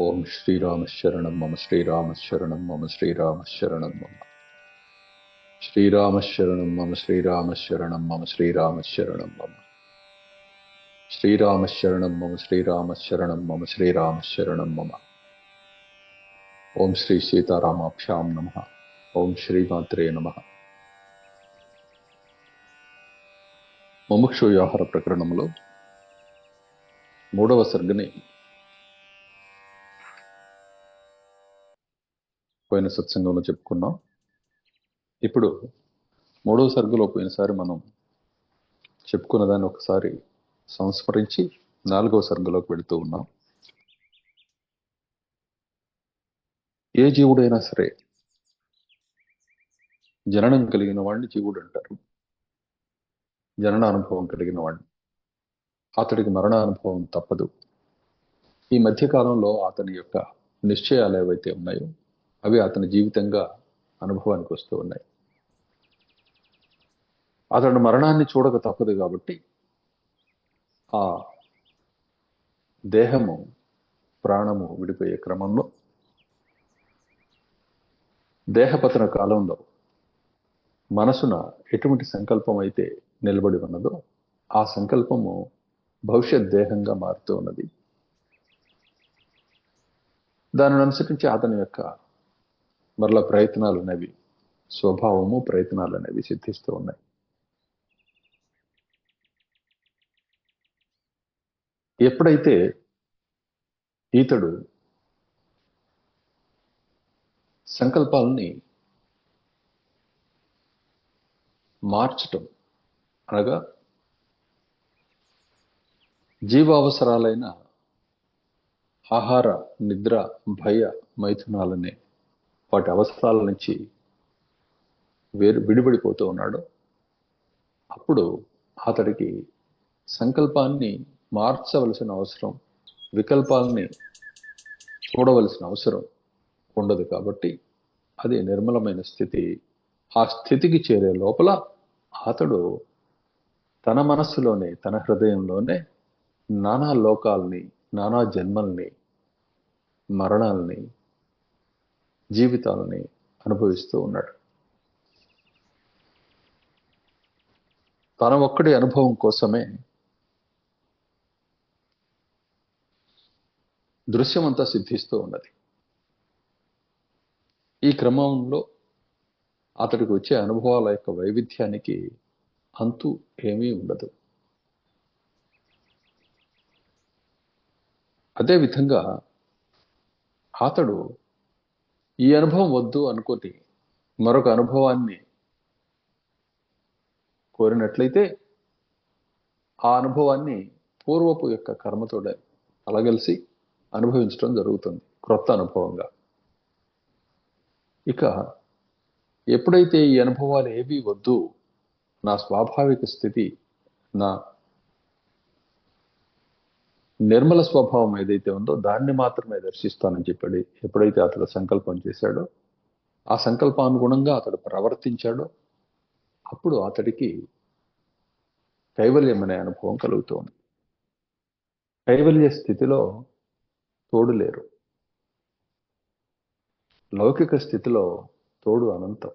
ఓం శ్రీరామ శరణం మమ శ్రీరామ శరణం మమ శ్రీరామ శరణం మమ శ్రీరామ శరణం మమ శ్రీరామ శరణం మమ శ్రీరామ శరణం మమ శ్రీరామ శరణం మమ శ్రీరామ శరణం మమ శ్రీరామ శరణం మమ ఓం శ్రీ సీతారామాభ్యాం నమః. ఓం శ్రీమాత్రే నమః. ముముక్షు వ్యవహార ప్రకరణంలో 3వ సర్గని పోయిన సత్సంగంలో చెప్పుకున్నాం. ఇప్పుడు 3వ సర్గలో పోయినసారి మనం చెప్పుకున్న దాన్ని ఒకసారి సంస్మరించి 4వ సర్గలోకి వెళుతూ ఉన్నాం. ఏ జీవుడైనా సరే జననం కలిగిన వాడిని జీవుడు అంటారు. జనన అనుభవం కలిగిన వాడిని. అతడికి మరణ అనుభవం తప్పదు. ఈ మధ్యకాలంలో అతని యొక్క నిశ్చయాలు ఏవైతే ఉన్నాయో అవి అతని జీవితంగా అనుభవానికి వస్తూ ఉన్నాయి. అతడు మరణాన్ని చూడక తప్పదు కాబట్టి ఆ దేహము ప్రాణము విడిపోయే క్రమంలో దేహపతన కాలంలో మనసున ఎటువంటి సంకల్పం అయితే నిలబడి ఉన్నదో ఆ సంకల్పము భవిష్యత్ దేహంగా మారుతూ ఉన్నది. దానిని అనుసరించి అతని యొక్క మరల ప్రయత్నాలు అనేవి స్వభావము ప్రయత్నాలు అనేవి సిద్ధిస్తూ ఉన్నాయి. ఎప్పుడైతే ఈతడు సంకల్పాలని మార్చటం అనగా జీవావసరాలైన ఆహార, నిద్ర, భయ, మైథునాలనే వాటి అవసరాల నుంచి విడిపడిపోతూ ఉన్నాడు. అప్పుడు అతడికి సంకల్పాన్ని మార్చవలసిన అవసరం, వికల్పాలని చూడవలసిన అవసరం ఉండదు. కాబట్టి అది నిర్మలమైన స్థితి. ఆ స్థితికి చేరే లోపల అతడు తన మనస్సులోనే, తన హృదయంలోనే నానా లోకాలని, నానా జన్మల్ని, మరణాలని, జీవితాలని అనుభవిస్తూ ఉన్నాడు. తన ఒక్కడి అనుభవం కోసమే దృశ్యమంతా సిద్ధిస్తూ ఉన్నది. ఈ క్రమంలో అతడికి వచ్చే అనుభవాల యొక్క వైవిధ్యానికి అంతు ఏమీ ఉండదు. అదేవిధంగా అతడు ఈ అనుభవం వద్దు అనుకొని మరొక అనుభవాన్ని కోరినట్లయితే ఆ అనుభవాన్ని పూర్వపు యొక్క కర్మతో అలగలిసి అనుభవించడం జరుగుతుంది క్రొత్త అనుభవంగా. ఇక ఎప్పుడైతే ఈ అనుభవాలు ఏవి వద్దు, నా స్వాభావిక స్థితి, నా నిర్మల స్వభావం ఏదైతే ఉందో దాన్ని మాత్రమే దర్శిస్తానని చెప్పాడు. ఎప్పుడైతే అతడు సంకల్పం చేశాడో, ఆ సంకల్పానుగుణంగా అతడు ప్రవర్తించాడో అప్పుడు అతడికి కైవల్యం అనే అనుభవం కలుగుతుంది. కైవల్య స్థితిలో తోడు లేరు. లౌకిక స్థితిలో తోడు అనంతం,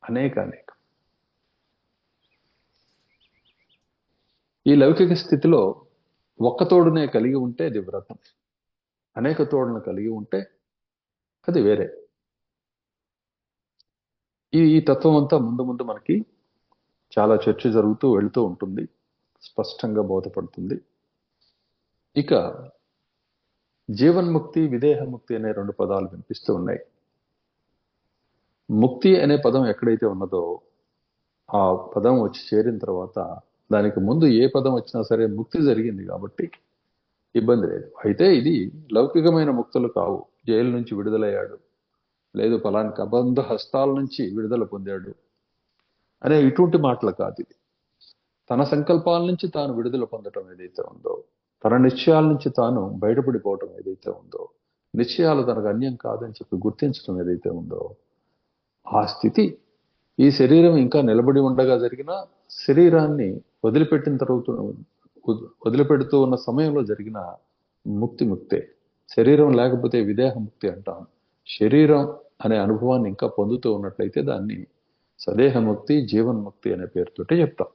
అనేక. ఈ లౌకిక స్థితిలో ఒక్క తోడునే కలిగి ఉంటే అది వ్రతం, అనేక తోడును కలిగి ఉంటే అది వేరే. ఈ తత్వం అంతా ముందు ముందు మనకి చాలా చర్చ జరుగుతూ వెళుతూ ఉంటుంది, స్పష్టంగా బోధపడుతుంది. ఇక జీవన్ముక్తి, విదేహముక్తి అనే 2 పదాలు వినిపిస్తూ ఉన్నాయి. ముక్తి అనే పదం ఎక్కడైతే ఉన్నదో ఆ పదం వచ్చి చేరిన తర్వాత దానికి ముందు ఏ పదం వచ్చినా సరే ముక్తి జరిగింది కాబట్టి ఇబ్బంది లేదు. అయితే ఇది లౌకికమైన ముక్తులు కావు. జైలు నుంచి విడుదలయ్యాడు, లేదు ఫలాని కబంధ హస్తాల నుంచి విడుదల పొందాడు అనే ఇటువంటి మాటలు కాదు. ఇది తన సంకల్పాల నుంచి తాను విడుదల పొందటం ఏదైతే ఉందో, తన నిశ్చయాల నుంచి తాను బయటపడిపోవటం ఏదైతే ఉందో, నిశ్చయాలు తనకు అన్యం కాదని చెప్పి గుర్తించడం ఏదైతే ఉందో, ఆ స్థితి ఈ శరీరం ఇంకా నిలబడి ఉండగా జరిగిన, శరీరాన్ని వదిలిపెట్టిన తర్వాత వదిలిపెడుతూ ఉన్న సమయంలో జరిగిన ముక్తే. శరీరం లేకపోతే విదేహముక్తి అంటాం. శరీరం అనే అనుభవాన్ని ఇంకా పొందుతూ ఉన్నట్లయితే దాన్ని సదేహముక్తి, జీవన్ముక్తి అనే పేరుతోటి చెప్తాం.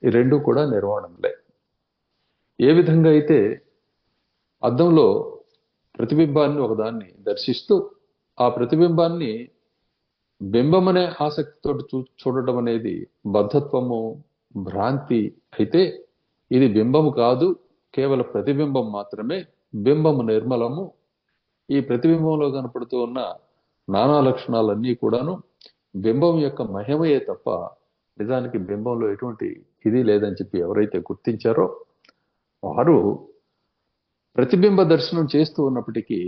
ఈ రెండు కూడా నిర్వాణంలే. ఏ విధంగా అయితే అద్దంలో ప్రతిబింబాన్ని ఒకదాన్ని దర్శిస్తూ ఆ ప్రతిబింబాన్ని బింబం అనే ఆసక్తితో చూడటం అనేది బద్ధత్వము, భ్రాంతి అయితే, ఇది బింబము కాదు, కేవల ప్రతిబింబం మాత్రమే. బింబము నిర్మలము. ఈ ప్రతిబింబంలో కనపడుతూ ఉన్న నానా లక్షణాలన్నీ కూడాను బింబం యొక్క మహిమయే తప్ప నిజానికి బింబంలో ఎటువంటి ఇది లేదని చెప్పి ఎవరైతే గుర్తించారో వారు ప్రతిబింబ దర్శనం చేస్తూ ఉన్నప్పటికీ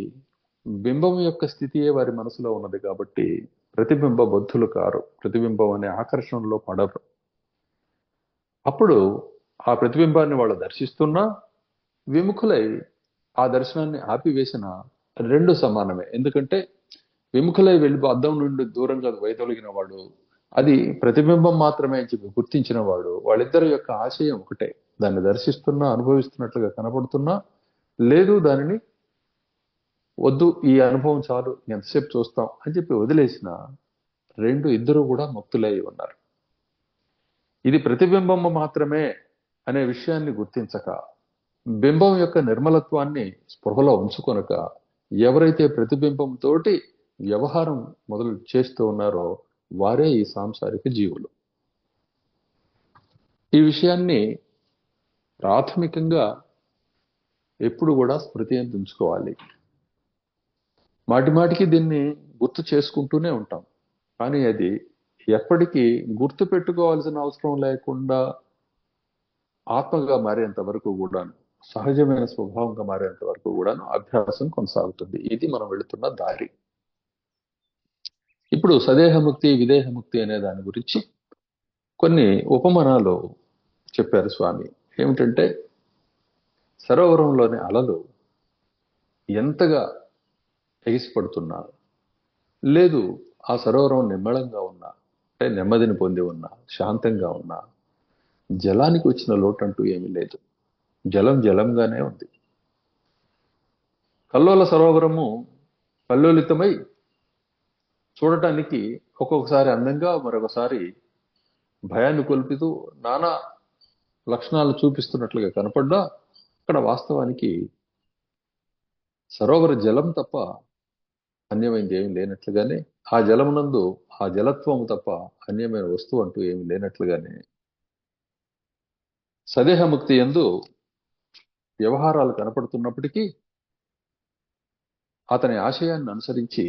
బింబం యొక్క స్థితియే వారి మనసులో ఉన్నది కాబట్టి ప్రతిబింబ బద్ధులు కారు, ప్రతిబింబం అనే ఆకర్షణలో పడరు. అప్పుడు ఆ ప్రతిబింబాన్ని వాళ్ళు దర్శిస్తున్నా విముఖులై ఆ దర్శనాన్ని ఆపివేసిన రెండు సమానమే. ఎందుకంటే విముఖులై వెళ్ళి అద్దం నుండి దూరంగా వైదొలిగిన వాడు, అది ప్రతిబింబం మాత్రమే అని చెప్పి గుర్తించిన వాడు, వాళ్ళిద్దరి యొక్క ఆశయం ఒకటే. దాన్ని దర్శిస్తున్నా, అనుభవిస్తున్నట్లుగా కనపడుతున్నా, లేదు దానిని వద్దు, ఈ అనుభవం చాలు, ఎంతసేపు చూస్తాం అని చెప్పి వదిలేసిన ఇద్దరు కూడా ముక్తులై ఉన్నారు. ఇది ప్రతిబింబము మాత్రమే అనే విషయాన్ని గుర్తించక, బింబం యొక్క నిర్మలత్వాన్ని స్పృహలో ఉంచుకొనక ఎవరైతే ప్రతిబింబంతో వ్యవహారం మొదలు చేస్తూ ఉన్నారో వారే ఈ సాంసారిక జీవులు. ఈ విషయాన్ని ప్రాథమికంగా ఎప్పుడు కూడా స్మృతి ఉంచుకోవాలి. మాటిమాటికి దీన్ని గుర్తు చేసుకుంటూనే ఉంటాం, కానీ అది ఎప్పటికీ గుర్తు పెట్టుకోవాల్సిన అవసరం లేకుండా ఆత్మగా మారేంత వరకు కూడాను, సహజమైన స్వభావంగా మారేంత వరకు కూడాను అభ్యాసం కొనసాగుతుంది. ఇది మనం వెళుతున్న దారి. ఇప్పుడు సదేహముక్తి, విదేహముక్తి అనే దాని గురించి కొన్ని ఉపమానాలు చెప్పారు స్వామి. ఏమిటంటే, సరోవరంలోని అలలు ఎంతగా ఎగిసిపడుతున్నా, లేదు ఆ సరోవరం నిమ్మళంగా ఉన్నా, అంటే నెమ్మదిని పొంది ఉన్నా, శాంతంగా ఉన్నా, జలానికి వచ్చిన లోటు అంటూ ఏమీ లేదు. జలం జలంగానే ఉంది. కల్లోల సరోవరము కల్లోలితమై చూడటానికి ఒక్కొక్కసారి అందంగా, మరొకసారి భయాన్ని కొల్పితూ నానా లక్షణాలు చూపిస్తున్నట్లుగా కనపడ్డా, అక్కడ వాస్తవానికి సరోవర జలం తప్ప అన్యమైనది ఏమి లేనట్లుగానే, ఆ జలమునందు ఆ జలత్వము తప్ప అన్యమైన వస్తువు అంటూ ఏమి లేనట్లుగానే సదేహముక్తి యందు వ్యవహారాలు కనపడుతున్నప్పటికీ అతని ఆశయాన్ని అనుసరించి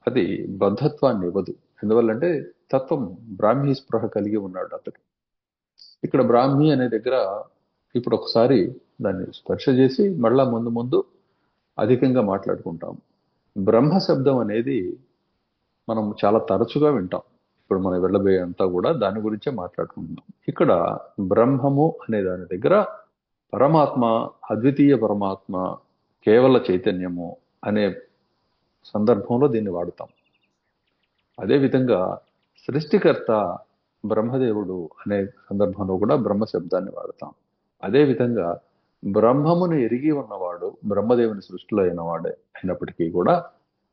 అది బద్ధత్వాన్ని ఇవ్వదు. ఎందువల్లంటే తత్వం బ్రాహ్మీ స్పృహ కలిగి ఉన్నాడు అతడు. ఇక్కడ బ్రాహ్మీ అనే దగ్గర ఇప్పుడు ఒకసారి దాన్ని స్పర్శ చేసి మళ్ళా ముందు ముందు అధికంగా మాట్లాడుకుంటాం. బ్రహ్మ శబ్దం అనేది మనం చాలా తరచుగా వింటాం. ఇప్పుడు మనం వెళ్ళబోయే అంతా కూడా దాని గురించే మాట్లాడుకుంటున్నాం. ఇక్కడ బ్రహ్మము అనే దాని దగ్గర పరమాత్మ, అద్వితీయ పరమాత్మ, కేవల చైతన్యము అనే సందర్భంలో దీన్ని వాడుతాం. అదేవిధంగా సృష్టికర్త బ్రహ్మదేవుడు అనే సందర్భంలో కూడా బ్రహ్మ శబ్దాన్ని వాడతాం. అదేవిధంగా బ్రహ్మమును ఎరిగి ఉన్నవాడు బ్రహ్మదేవుని సృష్టిలో అయినవాడే అయినప్పటికీ కూడా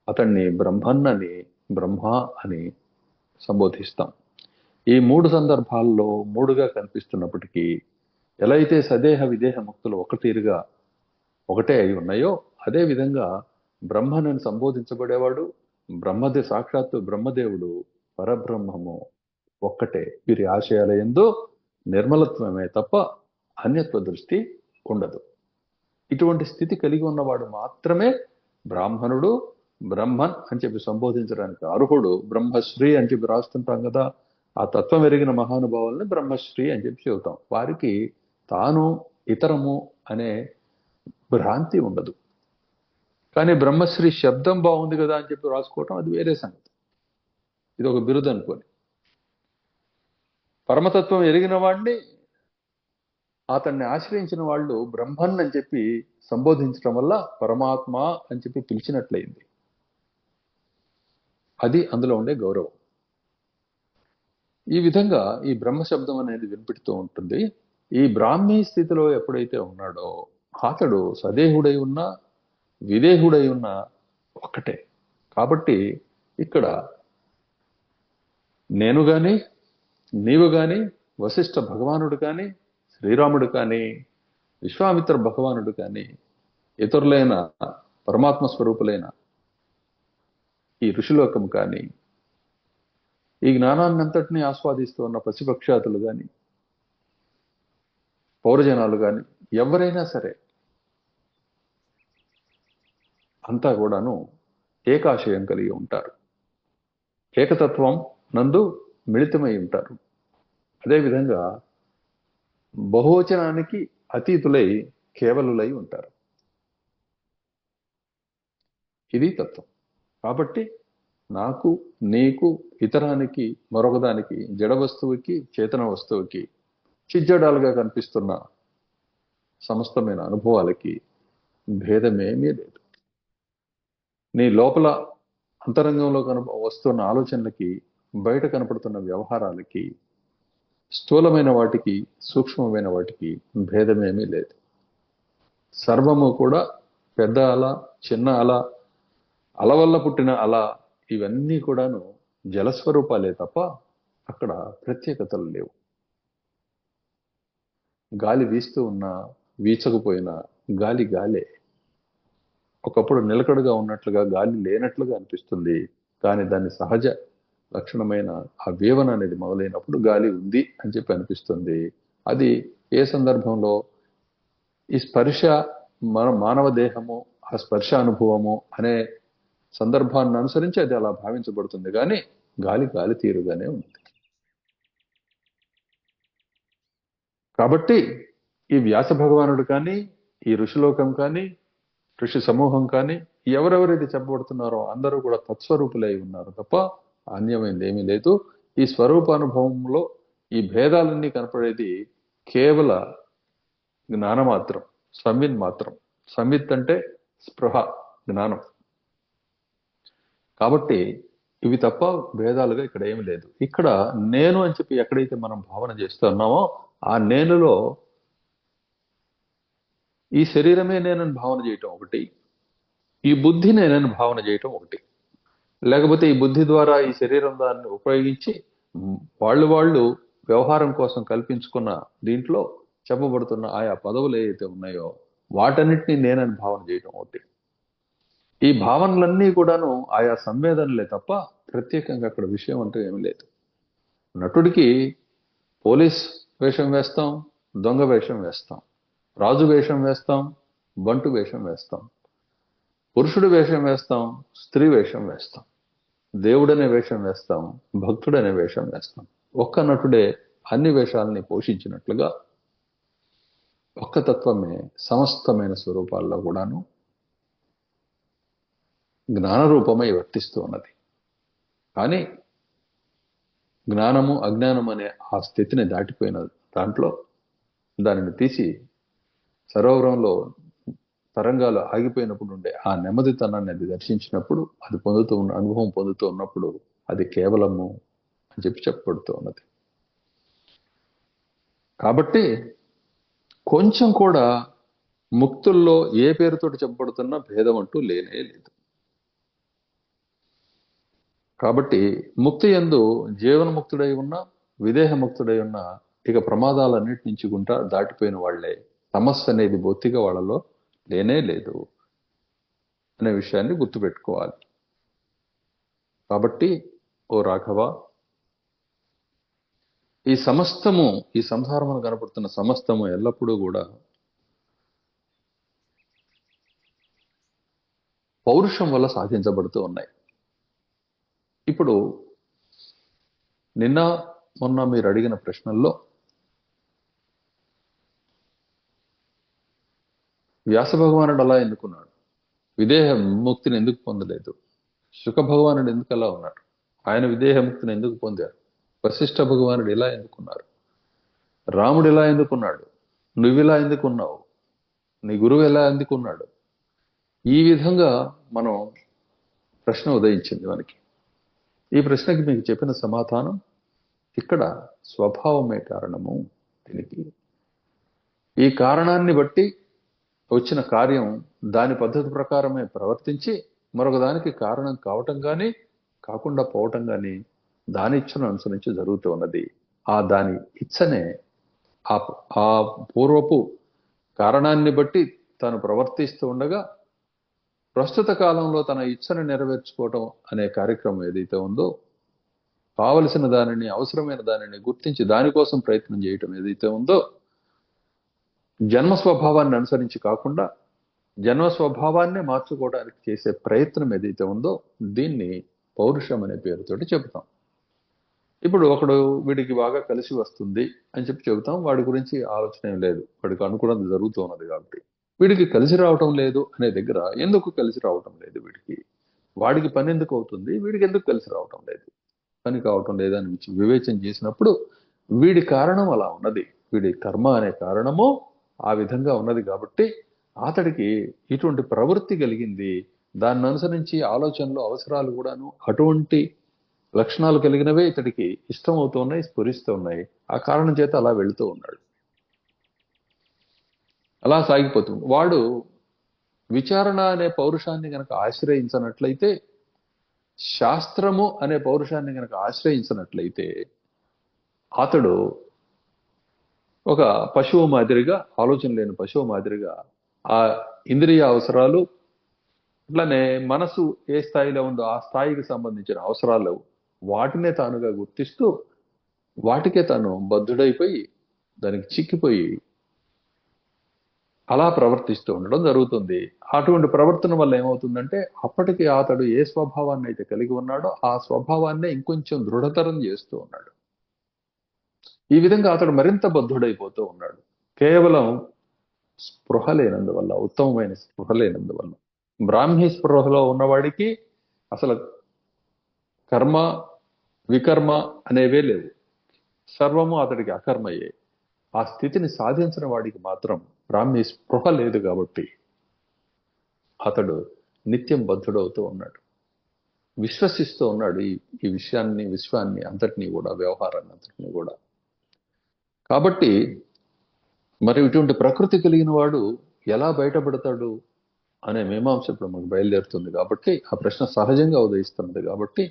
అతన్ని బ్రహ్మన్నని, బ్రహ్మ అని సంబోధిస్తాం. ఈ మూడు సందర్భాల్లో మూడుగా కనిపిస్తున్నప్పటికీ ఎలా అయితే సదేహ విదేహ ముక్తులు ఒకటే అయి ఉన్నాయో, అదే విధంగా బ్రహ్మనని సంబోధించబడేవాడు సాక్షాత్తు బ్రహ్మదేవుడు, పరబ్రహ్మము ఒక్కటే. వీరి ఆశయాల యందు నిర్మలత్వమే తప్ప అన్యత్వ దృష్టి ఉండదు. ఇటువంటి స్థితి కలిగి ఉన్నవాడు మాత్రమే బ్రాహ్మణుడు, బ్రహ్మన్ అని చెప్పి సంబోధించడానికి అర్హుడు. బ్రహ్మశ్రీ అని చెప్పి రాస్తుంటాం కదా, ఆ తత్వం ఎరిగిన మహానుభావుల్ని బ్రహ్మశ్రీ అని చెప్పి చెబుతాం. వారికి తాను ఇతరము అనే భ్రాంతి ఉండదు. కానీ బ్రహ్మశ్రీ శబ్దం బాగుంది కదా అని చెప్పి రాసుకోవటం అది వేరే సంగతి. ఇది ఒక బిరుదు అనుకోని. పరమతత్వం ఎరిగిన వాడిని, అతన్ని ఆశ్రయించిన వాళ్ళు బ్రహ్మన్ అని చెప్పి సంబోధించడం వల్ల పరమాత్మ అని చెప్పి పిలిచినట్లయింది. అది అందులో ఉండే గౌరవం. ఈ విధంగా ఈ బ్రహ్మ శబ్దం అనేది వినిపిస్తూ ఉంటుంది. ఈ బ్రాహ్మీ స్థితిలో ఎప్పుడైతే ఉన్నాడో అతడు సదేహుడై ఉన్నా, విదేహుడై ఉన్న ఒక్కటే. కాబట్టి ఇక్కడ నేను గాని, నీవు గాని, వశిష్ఠ భగవానుడు కానీ, శ్రీరాముడు కానీ, విశ్వామిత్ర భగవానుడు కానీ, ఇతరులైన పరమాత్మ స్వరూపులైన ఈ ఋషిలోకం కానీ, ఈ జ్ఞానాన్నంతటినీ ఆస్వాదిస్తూ ఉన్న పశుపక్షాతులు కానీ, పౌరజనాలు కానీ, ఎవరైనా సరే అంతా కూడాను ఏకాశయం కలిగి ఉంటారు. ఏకతత్వం నందు మిళితమై ఉంటారు. అదేవిధంగా బహువచనానికి అతీతులై కేవలులై ఉంటారు. ఇది తత్వం. కాబట్టి నాకు, నీకు, ఇతరానికి, మరొకదానికి, జడ వస్తువుకి, చేతన వస్తువుకి, చిజ్జడాలుగా కనిపిస్తున్న సమస్తమైన అనుభవాలకి భేదమేమీ లేదు. నీ లోపల అంతరంగంలో వస్తున్న ఆలోచనలకి, బయట కనపడుతున్న వ్యవహారాలకి, స్థూలమైన వాటికి, సూక్ష్మమైన వాటికి భేదమేమీ లేదు. సర్వము కూడా పెద్ద అల, చిన్న అల, అల వల్ల పుట్టిన అల, ఇవన్నీ కూడాను జలస్వరూపాలే తప్ప అక్కడ ప్రత్యేకతలు లేవు. గాలి వీస్తూ ఉన్నా, వీచకపోయినా గాలి గాలే. ఒకప్పుడు నిలకడగా ఉన్నట్లుగా గాలి లేనట్లుగా అనిపిస్తుంది. కానీ దాని సహజ లక్షణమైన ఆ వేవన అనేది మొదలైనప్పుడు గాలి ఉంది అని చెప్పి అనిపిస్తుంది. అది ఏ సందర్భంలో ఈ స్పర్శ, మన మానవ దేహము, ఆ స్పర్శ అనుభవము అనే సందర్భాన్ని అనుసరించి అది అలా భావించబడుతుంది. కానీ గాలి గాలి తీరుగానే ఉంది. కాబట్టి ఈ వ్యాస భగవానుడు కానీ, ఈ ఋషిలోకం కానీ, ఋషి సమూహం కానీ, ఎవరెవరైతే చెప్పబడుతున్నారో అందరూ కూడా తత్స్వరూపులై ఉన్నారు తప్ప అన్యమైంది ఏమీ లేదు. ఈ స్వరూపానుభవంలో ఈ భేదాలన్నీ కనపడేది కేవల జ్ఞానమాత్రం, సంవిత్ మాత్రం. సంవిత్ అంటే స్పృహ, జ్ఞానం. కాబట్టి ఇవి తప్ప భేదాలుగా ఇక్కడ ఏమి లేదు. ఇక్కడ నేను అని చెప్పి ఎక్కడైతే మనం భావన చేస్తున్నామో ఆ నేనులో ఈ శరీరమే నేనని భావన చేయటం ఒకటి, ఈ బుద్ధి నేనని భావన చేయటం ఒకటి, లేకపోతే ఈ బుద్ధి ద్వారా ఈ శరీరం దాన్ని ఉపయోగించి వాళ్ళు వ్యవహారం కోసం కల్పించుకున్న దీంట్లో చెప్పబడుతున్న ఆయా పదవులు ఏవైతే ఉన్నాయో వాటన్నిటినీ నేనని భావన చేయటం ఒకటి. ఈ భావనలన్నీ కూడాను ఆయా సంవేదనలే తప్ప ప్రత్యేకంగా అక్కడ విషయం అంటూ ఏమీ లేదు. నటుడికి పోలీస్ వేషం వేస్తాం, దొంగ వేషం వేస్తాం, రాజు వేషం వేస్తాం, బంటు వేషం వేస్తాం, పురుషుడు వేషం వేస్తాం, స్త్రీ వేషం వేస్తాం, దేవుడనే వేషం వేస్తాం, భక్తుడనే వేషం వేస్తాం. ఒక్క నటుడే అన్ని వేషాలని పోషించినట్లుగా ఒక్క తత్వమే సమస్తమైన స్వరూపాల్లో కూడాను జ్ఞానరూపమై వర్తిస్తూ ఉన్నది. కానీ జ్ఞానము అజ్ఞానం అనే ఆ స్థితిని దాటిపోయిన దాంట్లో దానిని తీసి సరోవరంలో తరంగాలు ఆగిపోయినప్పుడు ఉండే ఆ నెమ్మదితనాన్ని అది దర్శించినప్పుడు, అది పొందుతూ ఉన్న అనుభవం పొందుతూ ఉన్నప్పుడు అది కేవలము అని చెప్పి చెప్పబడుతూ ఉన్నది. కాబట్టి కొంచెం కూడా ముక్తుల్లో ఏ పేరుతోటి చెప్పబడుతున్నా భేదం అంటూ లేనే లేదు. కాబట్టి ముక్తి యందు జీవన్ముక్తుడై ఉన్న, విదేహముక్తుడై ఉన్న, ఇక ప్రమాదాలన్నిటి నుంచి గుంటా దాటిపోయిన వాళ్లే. సమస్య అనేది బొత్తిగా వాళ్ళలో లేనే లేదు అనే విషయాన్ని గుర్తుపెట్టుకోవాలి. కాబట్టి ఓ రాఘవ, ఈ సమస్తము, ఈ సంసారమును కనపడుతున్న సమస్తము ఎల్లప్పుడూ కూడా పౌరుషం వల్ల సాధించబడుతూ ఉన్నాయి. ఇప్పుడు నిన్న మొన్న మీరు అడిగిన ప్రశ్నల్లో వ్యాస భగవానుడు అలా ఎందుకున్నాడు, విదేహ ముక్తిని ఎందుకు పొందలేదు, శుక భగవానుడు ఎందుకు అలా ఉన్నాడు, ఆయన విదేహ ముక్తిని ఎందుకు పొందారు, వశిష్ఠ భగవానుడు ఇలా ఎందుకున్నారు, రాముడు ఇలా ఎందుకున్నాడు, నువ్విలా ఎందుకున్నావు, నీ గురువు ఎలా ఎందుకున్నాడు, ఈ విధంగా మనం ప్రశ్న ఉదయించింది మనకి. ఈ ప్రశ్నకి మీకు చెప్పిన సమాధానం ఇక్కడ స్వభావమే కారణము. దీనికి ఈ కారణాన్ని బట్టి వచ్చిన కార్యం దాని పద్ధతి ప్రకారమే ప్రవర్తించి మరొక దానికి కారణం కావటం కానీ కాకుండా పోవటం కానీ దాని ఇచ్చను అనుసరించి జరుగుతూ ఉన్నది. దాని ఇచ్చనే ఆ ఆ పూర్వపు కారణాన్ని బట్టి తాను ప్రవర్తిస్తూ ఉండగా ప్రస్తుత కాలంలో తన ఇచ్చను నెరవేర్చుకోవటం అనే కార్యక్రమం ఏదైతే ఉందో, కావలసిన దానిని, అవసరమైన దానిని గుర్తించి దానికోసం ప్రయత్నం చేయటం ఏదైతే ఉందో, జన్మ స్వభావాన్ని అనుసరించి కాకుండా జన్మ స్వభావాన్ని మార్చుకోవడానికి చేసే ప్రయత్నం ఏదైతే ఉందో దీన్ని పౌరుషం అనే పేరుతోటి చెబుతాం. ఇప్పుడు ఒకడు వీడికి బాగా కలిసి వస్తుంది అని చెప్పి చెబుతాం, వాడి గురించి ఆలోచన ఏం లేదు, వాడికి అనుకున్నది జరుగుతూ ఉన్నది కాబట్టి. వీడికి కలిసి రావటం లేదు అనే దగ్గర ఎందుకు కలిసి రావటం లేదు వీడికి, వాడికి పని ఎందుకు అవుతుంది, వీడికి ఎందుకు కలిసి రావటం లేదు, పని కావటం లేదని వివేచన చేసినప్పుడు వీడి కారణం అలా ఉన్నది, వీడి కర్మ అనే కారణము ఆ విధంగా ఉన్నది కాబట్టి అతడికి ఇటువంటి ప్రవృత్తి కలిగింది. దాన్ని అనుసరించి ఆలోచనలు, అవసరాలు కూడాను అటువంటి లక్షణాలు కలిగినవే ఇతడికి ఇష్టం అవుతూ ఉన్నాయి, స్ఫురిస్తూ ఉన్నాయి. ఆ కారణం చేత అలా వెళుతూ ఉన్నాడు, అలా సాగిపోతుంది. వాడు విచారణ అనే పౌరుషాన్ని గనక ఆశ్రయించినట్లయితే, శాస్త్రము అనే పౌరుషాన్ని గనక ఆశ్రయించినట్లయితే అతడు ఒక పశువు మాదిరిగా, ఆలోచన లేని పశువు మాదిరిగా ఆ ఇంద్రియ అవసరాలు, అట్లనే మనసు ఏ స్థాయిలో ఉందో ఆ స్థాయికి సంబంధించిన అవసరాలు వాటినే తానుగా గుర్తిస్తూ వాటికే తాను బద్ధుడైపోయి దానికి చిక్కిపోయి అలా ప్రవర్తిస్తూ ఉండడం జరుగుతుంది. అటువంటి ప్రవర్తన వల్ల ఏమవుతుందంటే అప్పటికి అతడు ఏ స్వభావాన్ని అయితే కలిగి ఉన్నాడో ఆ స్వభావాన్నే ఇంకొంచెం దృఢతరం చేస్తూ ఉన్నాడు. ఈ విధంగా అతడు మరింత బద్ధుడైపోతూ ఉన్నాడు, కేవలం స్పృహ లేనందువల్ల, ఉత్తమమైన స్పృహ లేనందువల్ల. బ్రాహ్మీ స్పృహలో ఉన్నవాడికి అసలు కర్మ వికర్మ అనేవే లేవు, సర్వము అతడికి అకర్మయే. ఆ స్థితిని సాధించిన వాడికి మాత్రం బ్రాహ్మీ స్పృహ లేదు కాబట్టి అతడు నిత్యం బద్ధుడవుతూ ఉన్నాడు, విశ్వసిస్తూ ఉన్నాడు ఈ విషయాన్ని, విశ్వాన్ని అంతటినీ కూడా, వ్యవహారాన్ని అంతటినీ కూడా. కాబట్టి మరి ఇటువంటి ప్రకృతి కలిగిన వాడు ఎలా బయటపడతాడు అనే మీమాంస ఇప్పుడు మనకు బయలుదేరుతుంది కాబట్టి, ఆ ప్రశ్న సహజంగా ఉదయిస్తున్నది కాబట్టి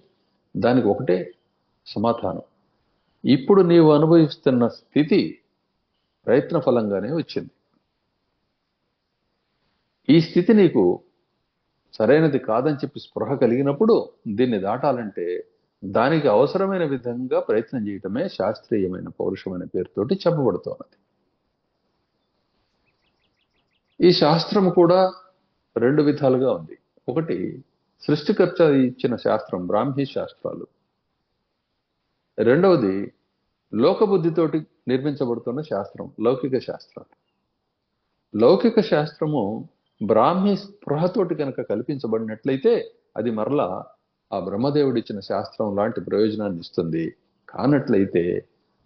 దానికి ఒకటే సమాధానం. ఇప్పుడు నీవు అనుభవిస్తున్న స్థితి ప్రయత్న ఫలంగానే వచ్చింది. ఈ స్థితి నీకు సరైనది కాదని చెప్పి స్పృహ కలిగినప్పుడు దీన్ని దాటాలంటే దానికి అవసరమైన విధంగా ప్రయత్నం చేయటమే శాస్త్రీయమైన పౌరుషమైన పేరుతోటి చెప్పబడుతున్నది. ఈ శాస్త్రం కూడా రెండు విధాలుగా ఉంది. ఒకటి సృష్టికర్త ఇచ్చిన శాస్త్రం, బ్రాహ్మీ శాస్త్రాలు. రెండవది లోకబుద్ధితోటి నిర్మించబడుతున్న శాస్త్రం, లౌకిక శాస్త్రాలు. లౌకిక శాస్త్రము బ్రాహ్మీ స్పృహతోటి కనుక కల్పించబడినట్లయితే అది మరలా ఆ బ్రహ్మదేవుడిచ్చిన శాస్త్రం లాంటి ప్రయోజనాన్ని ఇస్తుంది. కానట్లయితే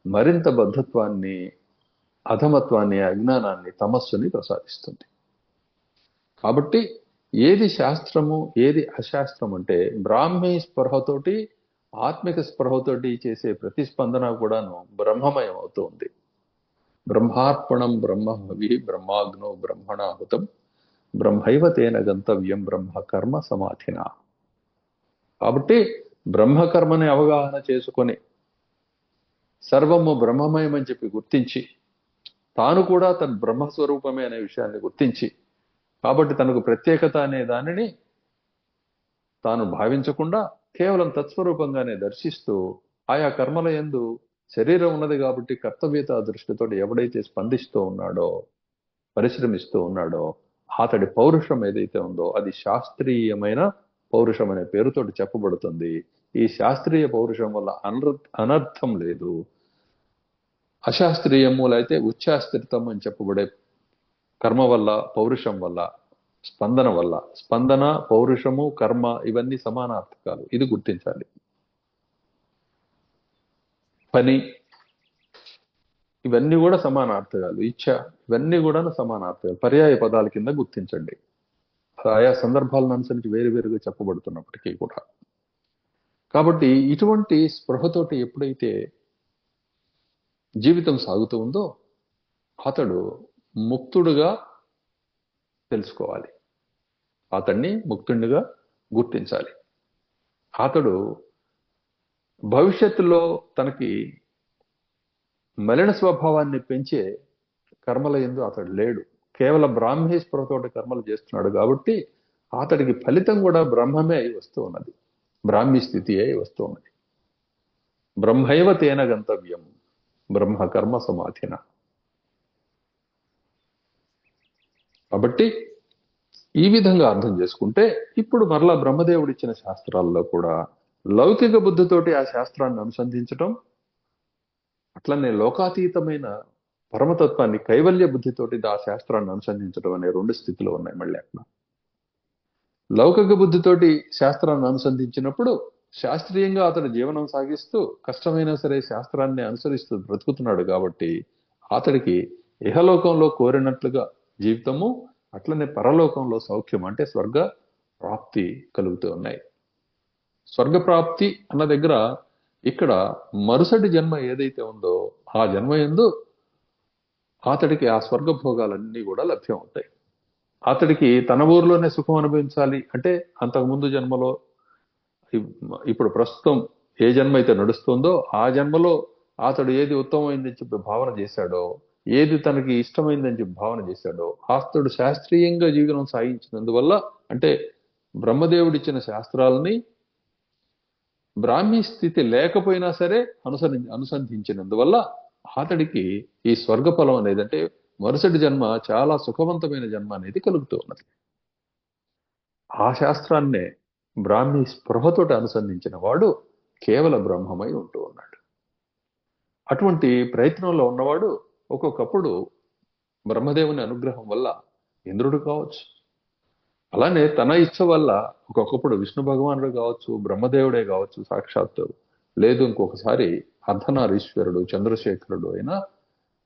మరింత బద్ధత్వాన్ని, అధమత్వాన్ని, అజ్ఞానాన్ని, తమస్సుని ప్రసాదిస్తుంది. కాబట్టి ఏది శాస్త్రము ఏది అశాస్త్రం అంటే బ్రాహ్మీ స్పృహతోటి, ఆత్మిక స్పృహతోటి చేసే ప్రతిస్పందన కూడాను బ్రహ్మమయం అవుతుంది. బ్రహ్మార్పణం బ్రహ్మహవి బ్రహ్మాగ్నో బ్రహ్మణాహుతం బ్రహ్మైవ తేన గంతవ్యం బ్రహ్మ కర్మ సమాధిన. కాబట్టి బ్రహ్మకర్మని అవగాహన చేసుకొని సర్వము బ్రహ్మమయం అని చెప్పి గుర్తించి, తాను కూడా తన బ్రహ్మస్వరూపమే అనే విషయాన్ని గుర్తించి, కాబట్టి తనకు ప్రత్యేకత అనే దానిని తాను భావించకుండా కేవలం తత్స్వరూపంగానే దర్శిస్తూ ఆయా కర్మల యందు శరీరం ఉన్నది కాబట్టి కర్తవ్యత దృష్టితో ఎవడైతే స్పందిస్తూ ఉన్నాడో, పరిశ్రమిస్తూ ఉన్నాడో అతడి పౌరుషం ఏదైతే ఉందో అది శాస్త్రీయమైన పౌరుషం అనే పేరుతోటి చెప్పబడుతుంది. ఈ శాస్త్రీయ పౌరుషం వల్ల అనర్థం లేదు. అశాస్త్రీయములైతే ఉచ్ఛాస్త్రితం అని చెప్పబడే కర్మ వల్ల, పౌరుషం వల్ల, స్పందన వల్ల, స్పందన, పౌరుషము, కర్మ ఇవన్నీ సమానార్థకాలు, ఇది గుర్తించాలి. పని ఇవన్నీ కూడా సమానార్థకాలు, ఇచ్ఛ ఇవన్నీ కూడా సమానార్థకాలు, పర్యాయ పదాల కింద గుర్తించండి. ఆయా సందర్భాలను అనుసరించి వేరువేరుగా చెప్పబడుతున్నప్పటికీ కూడా. కాబట్టి ఇటువంటి స్పృహతోటి ఎప్పుడైతే జీవితం సాగుతూ ఉందో అతడు ముక్తుడుగా తెలుసుకోవాలి, అతన్ని ముక్తుడిగా గుర్తించాలి. అతడు భవిష్యత్తులో తనకి మలిన స్వభావాన్ని పెంచే కర్మల యందు అతడు లేడు. కేవలం బ్రాహ్మీ స్పృహతోటి కర్మలు చేస్తున్నాడు కాబట్టి అతడికి ఫలితం కూడా బ్రహ్మమే అయి వస్తూ ఉన్నది, బ్రాహ్మీ స్థితి అయి వస్తూ ఉన్నది. బ్రహ్మైవ తేన గంతవ్యం బ్రహ్మ కర్మ సమాధిన. కాబట్టి ఈ విధంగా అర్థం చేసుకుంటే ఇప్పుడు మరలా బ్రహ్మదేవుడు ఇచ్చిన శాస్త్రాల్లో కూడా లౌకిక బుద్ధితోటి ఆ శాస్త్రాన్ని అనుసంధించటం, అట్లనే లోకాతీతమైన పరమతత్వాన్ని కైవల్య బుద్ధితోటి ఆ శాస్త్రాన్ని అనుసంధించడం అనే రెండు స్థితిలో ఉన్నాయి. మళ్ళీ అక్కడ లౌకిక బుద్ధితోటి శాస్త్రాన్ని అనుసంధించినప్పుడు శాస్త్రీయంగా అతడు జీవనం సాగిస్తూ కష్టమైనా సరే శాస్త్రాన్ని అనుసరిస్తూ బ్రతుకుతున్నాడు కాబట్టి అతడికి ఇహలోకంలో కోరినట్లుగా జీవితము, అట్లనే పరలోకంలో సౌఖ్యం అంటే స్వర్గ ప్రాప్తి కలుగుతూ ఉన్నాయి. స్వర్గ ప్రాప్తి అన్న దగ్గర ఇక్కడ మరుసటి జన్మ ఏదైతే ఉందో ఆ జన్మ యందు అతడికి ఆ స్వర్గ భోగాలన్నీ కూడా లభ్యం అవుతాయి. అతడికి తన ఊరిలోనే సుఖం అనుభవించాలి అంటే అంతకుముందు జన్మలో, ఇప్పుడు ప్రస్తుతం ఏ జన్మ అయితే నడుస్తుందో ఆ జన్మలో అతడు ఏది ఉత్తమమైందని చెప్పి భావన చేశాడో, ఏది తనకి ఇష్టమైందని చెప్పి భావన చేశాడో అతడు శాస్త్రీయంగా జీవనం సాగించినందువల్ల, అంటే బ్రహ్మదేవుడిచ్చిన శాస్త్రాలని బ్రాహ్మీ స్థితి లేకపోయినా సరే అనుసంధించినందువల్ల అతడికి ఈ స్వర్గ ఫలం అనేది, అంటే మరుసటి జన్మ చాలా సుఖవంతమైన జన్మ అనేది కలుగుతూ ఉన్నది. ఆ శాస్త్రాన్నే బ్రాహ్మీ స్పృహతోటి అనుసంధించిన వాడు కేవల బ్రహ్మమై ఉంటూ ఉన్నాడు. అటువంటి ప్రయత్నంలో ఉన్నవాడు ఒక్కొక్కప్పుడు బ్రహ్మదేవుని అనుగ్రహం వల్ల ఇంద్రుడు కావచ్చు, అలానే తన ఇచ్చ వల్ల ఒక్కొక్కప్పుడు విష్ణు భగవానుడు కావచ్చు, బ్రహ్మదేవుడే కావచ్చు సాక్షాత్తు, లేదు ఇంకొకసారి అర్ధనారీశ్వరుడు చంద్రశేఖరుడు అయిన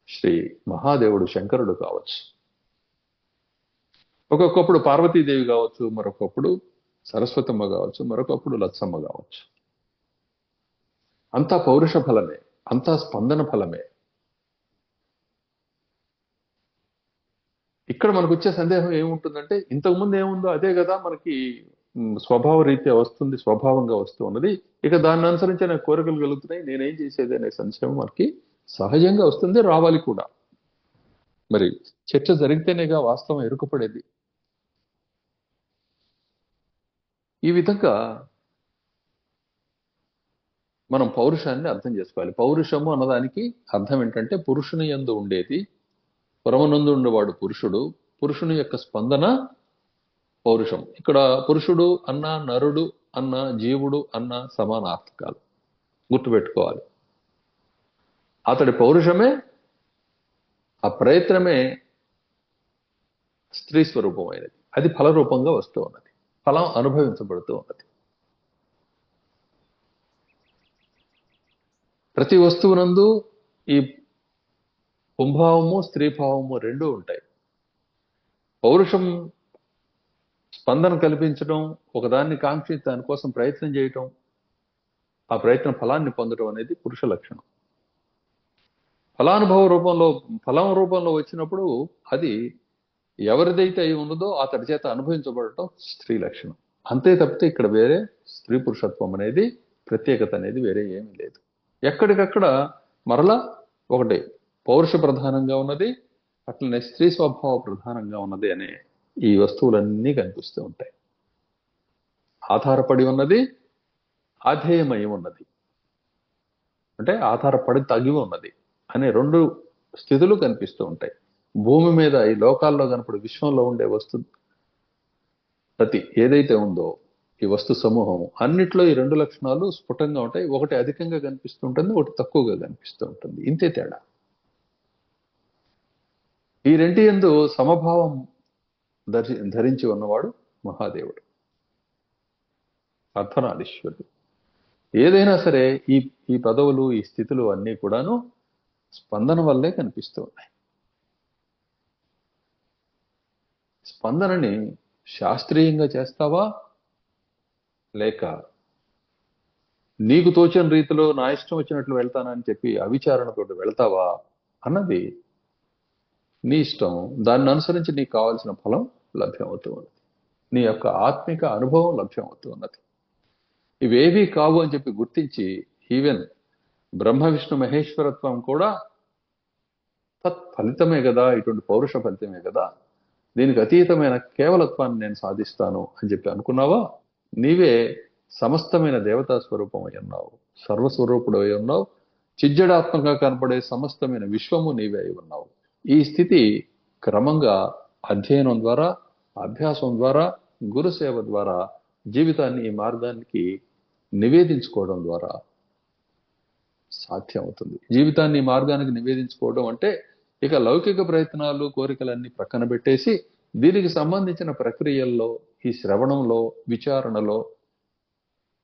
శ్రీ మహాదేవుడు శంకరుడు కావచ్చు, ఒక్కొక్కప్పుడు పార్వతీదేవి కావచ్చు, మరొకప్పుడు సరస్వతమ్మ కావచ్చు, మరొకప్పుడు లచ్చమ్మ కావచ్చు. అంతా పౌరుష ఫలమే, అంతా స్పందన ఫలమే. ఇక్కడ మనకు వచ్చే సందేహం ఏముంటుందంటే ఇంతకుముందు ఏముందో అదే కదా మనకి స్వభావ రీత్యా వస్తుంది, స్వభావంగా వస్తూ ఉన్నది, ఇక దాన్ని అనుసరించి నాకు కోరికలు కలుగుతున్నాయి, నేనేం చేసేది అనే సంశయం మనకి సహజంగా వస్తుంది, రావాలి కూడా. మరి చర్చ జరిగితేనేగా వాస్తవం ఎరుకపడేది. ఈ విధంగా మనం పౌరుషాన్ని అర్థం చేసుకోవాలి. పౌరుషము అన్నదానికి అర్థం ఏంటంటే పురుషుని యందు ఉండేది, పరమనందు ఉండేవాడు పురుషుడు, పురుషుని యొక్క స్పందన పౌరుషం. ఇక్కడ పురుషుడు అన్న, నరుడు అన్న, జీవుడు అన్న సమానార్థకాలు గుర్తుపెట్టుకోవాలి. అతడి పౌరుషమే, ఆ ప్రయత్నమే స్త్రీ స్వరూపమైనది, అది ఫలరూపంగా వస్తూ ఉన్నది, ఫలం అనుభవించబడుతూ ఉన్నది. ప్రతి వస్తువునందు ఈ పుంభావము స్త్రీభావము రెండూ ఉంటాయి. పౌరుషం స్పందన కల్పించడం, ఒకదాన్ని కాంక్షి దానికోసం ప్రయత్నం చేయటం, ఆ ప్రయత్న ఫలాన్ని పొందడం అనేది పురుష లక్షణం. ఫలం రూపంలో వచ్చినప్పుడు అది ఎవరిదైతే అయి ఉన్నదో అతడి చేత అనుభవించబడటం స్త్రీ లక్షణం. అంతే తప్పితే ఇక్కడ వేరే స్త్రీ పురుషత్వం అనేది ప్రత్యేకత అనేది వేరే ఏమీ లేదు. ఎక్కడికక్కడ మరలా ఒకటి పౌరుష ప్రధానంగా ఉన్నది, అట్లనే స్త్రీ స్వభావ ప్రధానంగా ఉన్నది అనే ఈ వస్తువులన్నీ కనిపిస్తూ ఉంటాయి. ఆధారపడి ఉన్నది, ఆధేయమై ఉన్నది, అంటే ఆధారపడి తగి ఉన్నది అనే రెండు స్థితులు కనిపిస్తూ ఉంటాయి. భూమి మీద ఈ లోకాల్లో కనపడే విశ్వంలో ఉండే వస్తు ప్రతి ఏదైతే ఉందో ఈ వస్తు సమూహం అన్నిట్లో ఈ రెండు లక్షణాలు స్ఫుటంగా ఉంటాయి. ఒకటి అధికంగా కనిపిస్తూ ఉంటుంది, ఒకటి తక్కువగా కనిపిస్తూ ఉంటుంది, ఇంతే తేడా. ఈ రెంటి యందు సమభావం ధరించి ఉన్నవాడు మహాదేవుడు, అర్ధనారీశ్వరుడు. ఏదైనా సరే ఈ ఈ పదవులు, ఈ స్థితులు అన్నీ కూడాను స్పందన వల్లే కనిపిస్తూ ఉన్నాయి. స్పందనని శాస్త్రీయంగా చేస్తావా, లేక నీకు తోచిన రీతిలో నా ఇష్టం వచ్చినట్లు వెళ్తానని చెప్పి అవిచారణతో వెళ్తావా అన్నది నీ ఇష్టం. దాన్ని అనుసరించి నీకు కావాల్సిన ఫలం లభ్యమవుతూ ఉన్నది, నీ యొక్క ఆత్మిక అనుభవం లభ్యమవుతూ ఉన్నది. ఇవేవీ కావు అని చెప్పి గుర్తించి ఈవెన్ బ్రహ్మ విష్ణు మహేశ్వరత్వం కూడా ఫలితమే కదా, ఇటువంటి పౌరుష ఫలితమే కదా, దీనికి అతీతమైన కేవలత్వాన్ని నేను సాధిస్తాను అని చెప్పి అనుకున్నావా, నీవే సమస్తమైన దేవతా స్వరూపం అయి ఉన్నావు, సర్వస్వరూపుడు అయి ఉన్నావు, చిజ్జడాత్మకంగా కనపడే సమస్తమైన విశ్వము నీవే అయి ఉన్నావు. ఈ స్థితి క్రమంగా అధ్యయనం ద్వారా, అభ్యాసం ద్వారా, గురుసేవ ద్వారా, జీవితాన్ని ఈ మార్గానికి నివేదించుకోవడం ద్వారా సాధ్యం అవుతుంది. జీవితాన్ని ఈ మార్గానికి నివేదించుకోవడం అంటే ఇక లౌకిక ప్రయత్నాలు, కోరికలన్నీ ప్రక్కన పెట్టేసి దీనికి సంబంధించిన ప్రక్రియల్లో, ఈ శ్రవణంలో, విచారణలో,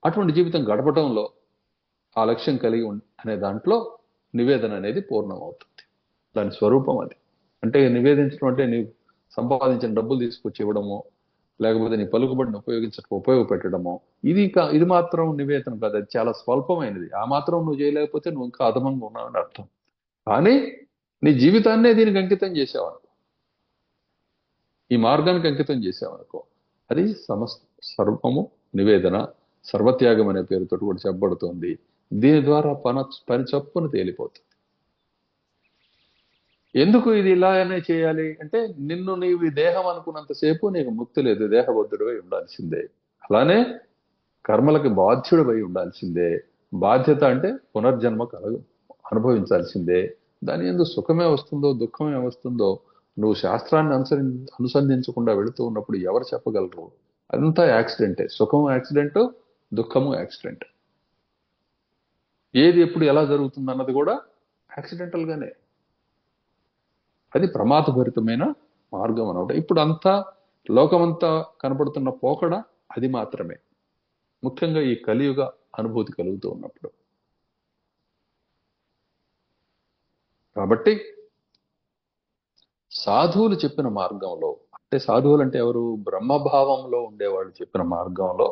అటువంటి జీవితం గడపడంలో ఆ లక్ష్యం కలిగి అనే దాంట్లో నివేదన అనేది పూర్ణమవుతుంది. దాని స్వరూపం అది. అంటే నివేదించడం అంటే నీవు సంపాదించిన డబ్బులు తీసుకొచ్చి ఇవ్వడము, లేకపోతే నీ పలుకుబడిని ఉపయోగపెట్టడము, ఇది మాత్రం నివేదన కాదు. అది చాలా స్వల్పమైనది. ఆ మాత్రం నువ్వు చేయలేకపోతే నువ్వు ఇంకా అధమంగా ఉన్నావని అర్థం. కానీ నీ జీవితాన్నే దీనికి అంకితం చేసావనుకో, ఈ మార్గానికి అంకితం చేసావనుకో, అది సర్వము నివేదన, సర్వత్యాగం అనే పేరుతో కూడా చెప్పబడుతుంది. దీని ద్వారా పని చప్పున తేలిపోతుంది. ఎందుకు ఇది ఇలానే చేయాలి అంటే, నిన్ను నీవు దేహం అనుకున్నంతసేపు నీకు ముక్తి లేదు, దేహబద్ధుడివై ఉండాల్సిందే. అలానే కర్మలకి బాధ్యుడివై ఉండాల్సిందే. బాధ్యత అంటే పునర్జన్మ అనుభవించాల్సిందే. దాని ఎందుకు సుఖమే వస్తుందో దుఃఖమే వస్తుందో నువ్వు శాస్త్రాన్ని అనుసంధించకుండా వెళుతూ ఉన్నప్పుడు ఎవరు చెప్పగలరు? అదంతా యాక్సిడెంటే. సుఖము యాక్సిడెంట్, దుఃఖము యాక్సిడెంట్. ఏది ఎప్పుడు ఎలా జరుగుతుంది అన్నది కూడా యాక్సిడెంటల్ గానే. అది ప్రమాదభరితమైన మార్గం అనమాట. ఇప్పుడు అంతా లోకమంతా కనపడుతున్న పోకడ అది మాత్రమే, ముఖ్యంగా ఈ కలియుగ అనుభూతి కలుగుతూ ఉన్నప్పుడు. కాబట్టి సాధువులు చెప్పిన మార్గంలో, అంటే సాధువులు అంటే ఎవరు? బ్రహ్మభావంలో ఉండేవాళ్ళు చెప్పిన మార్గంలో,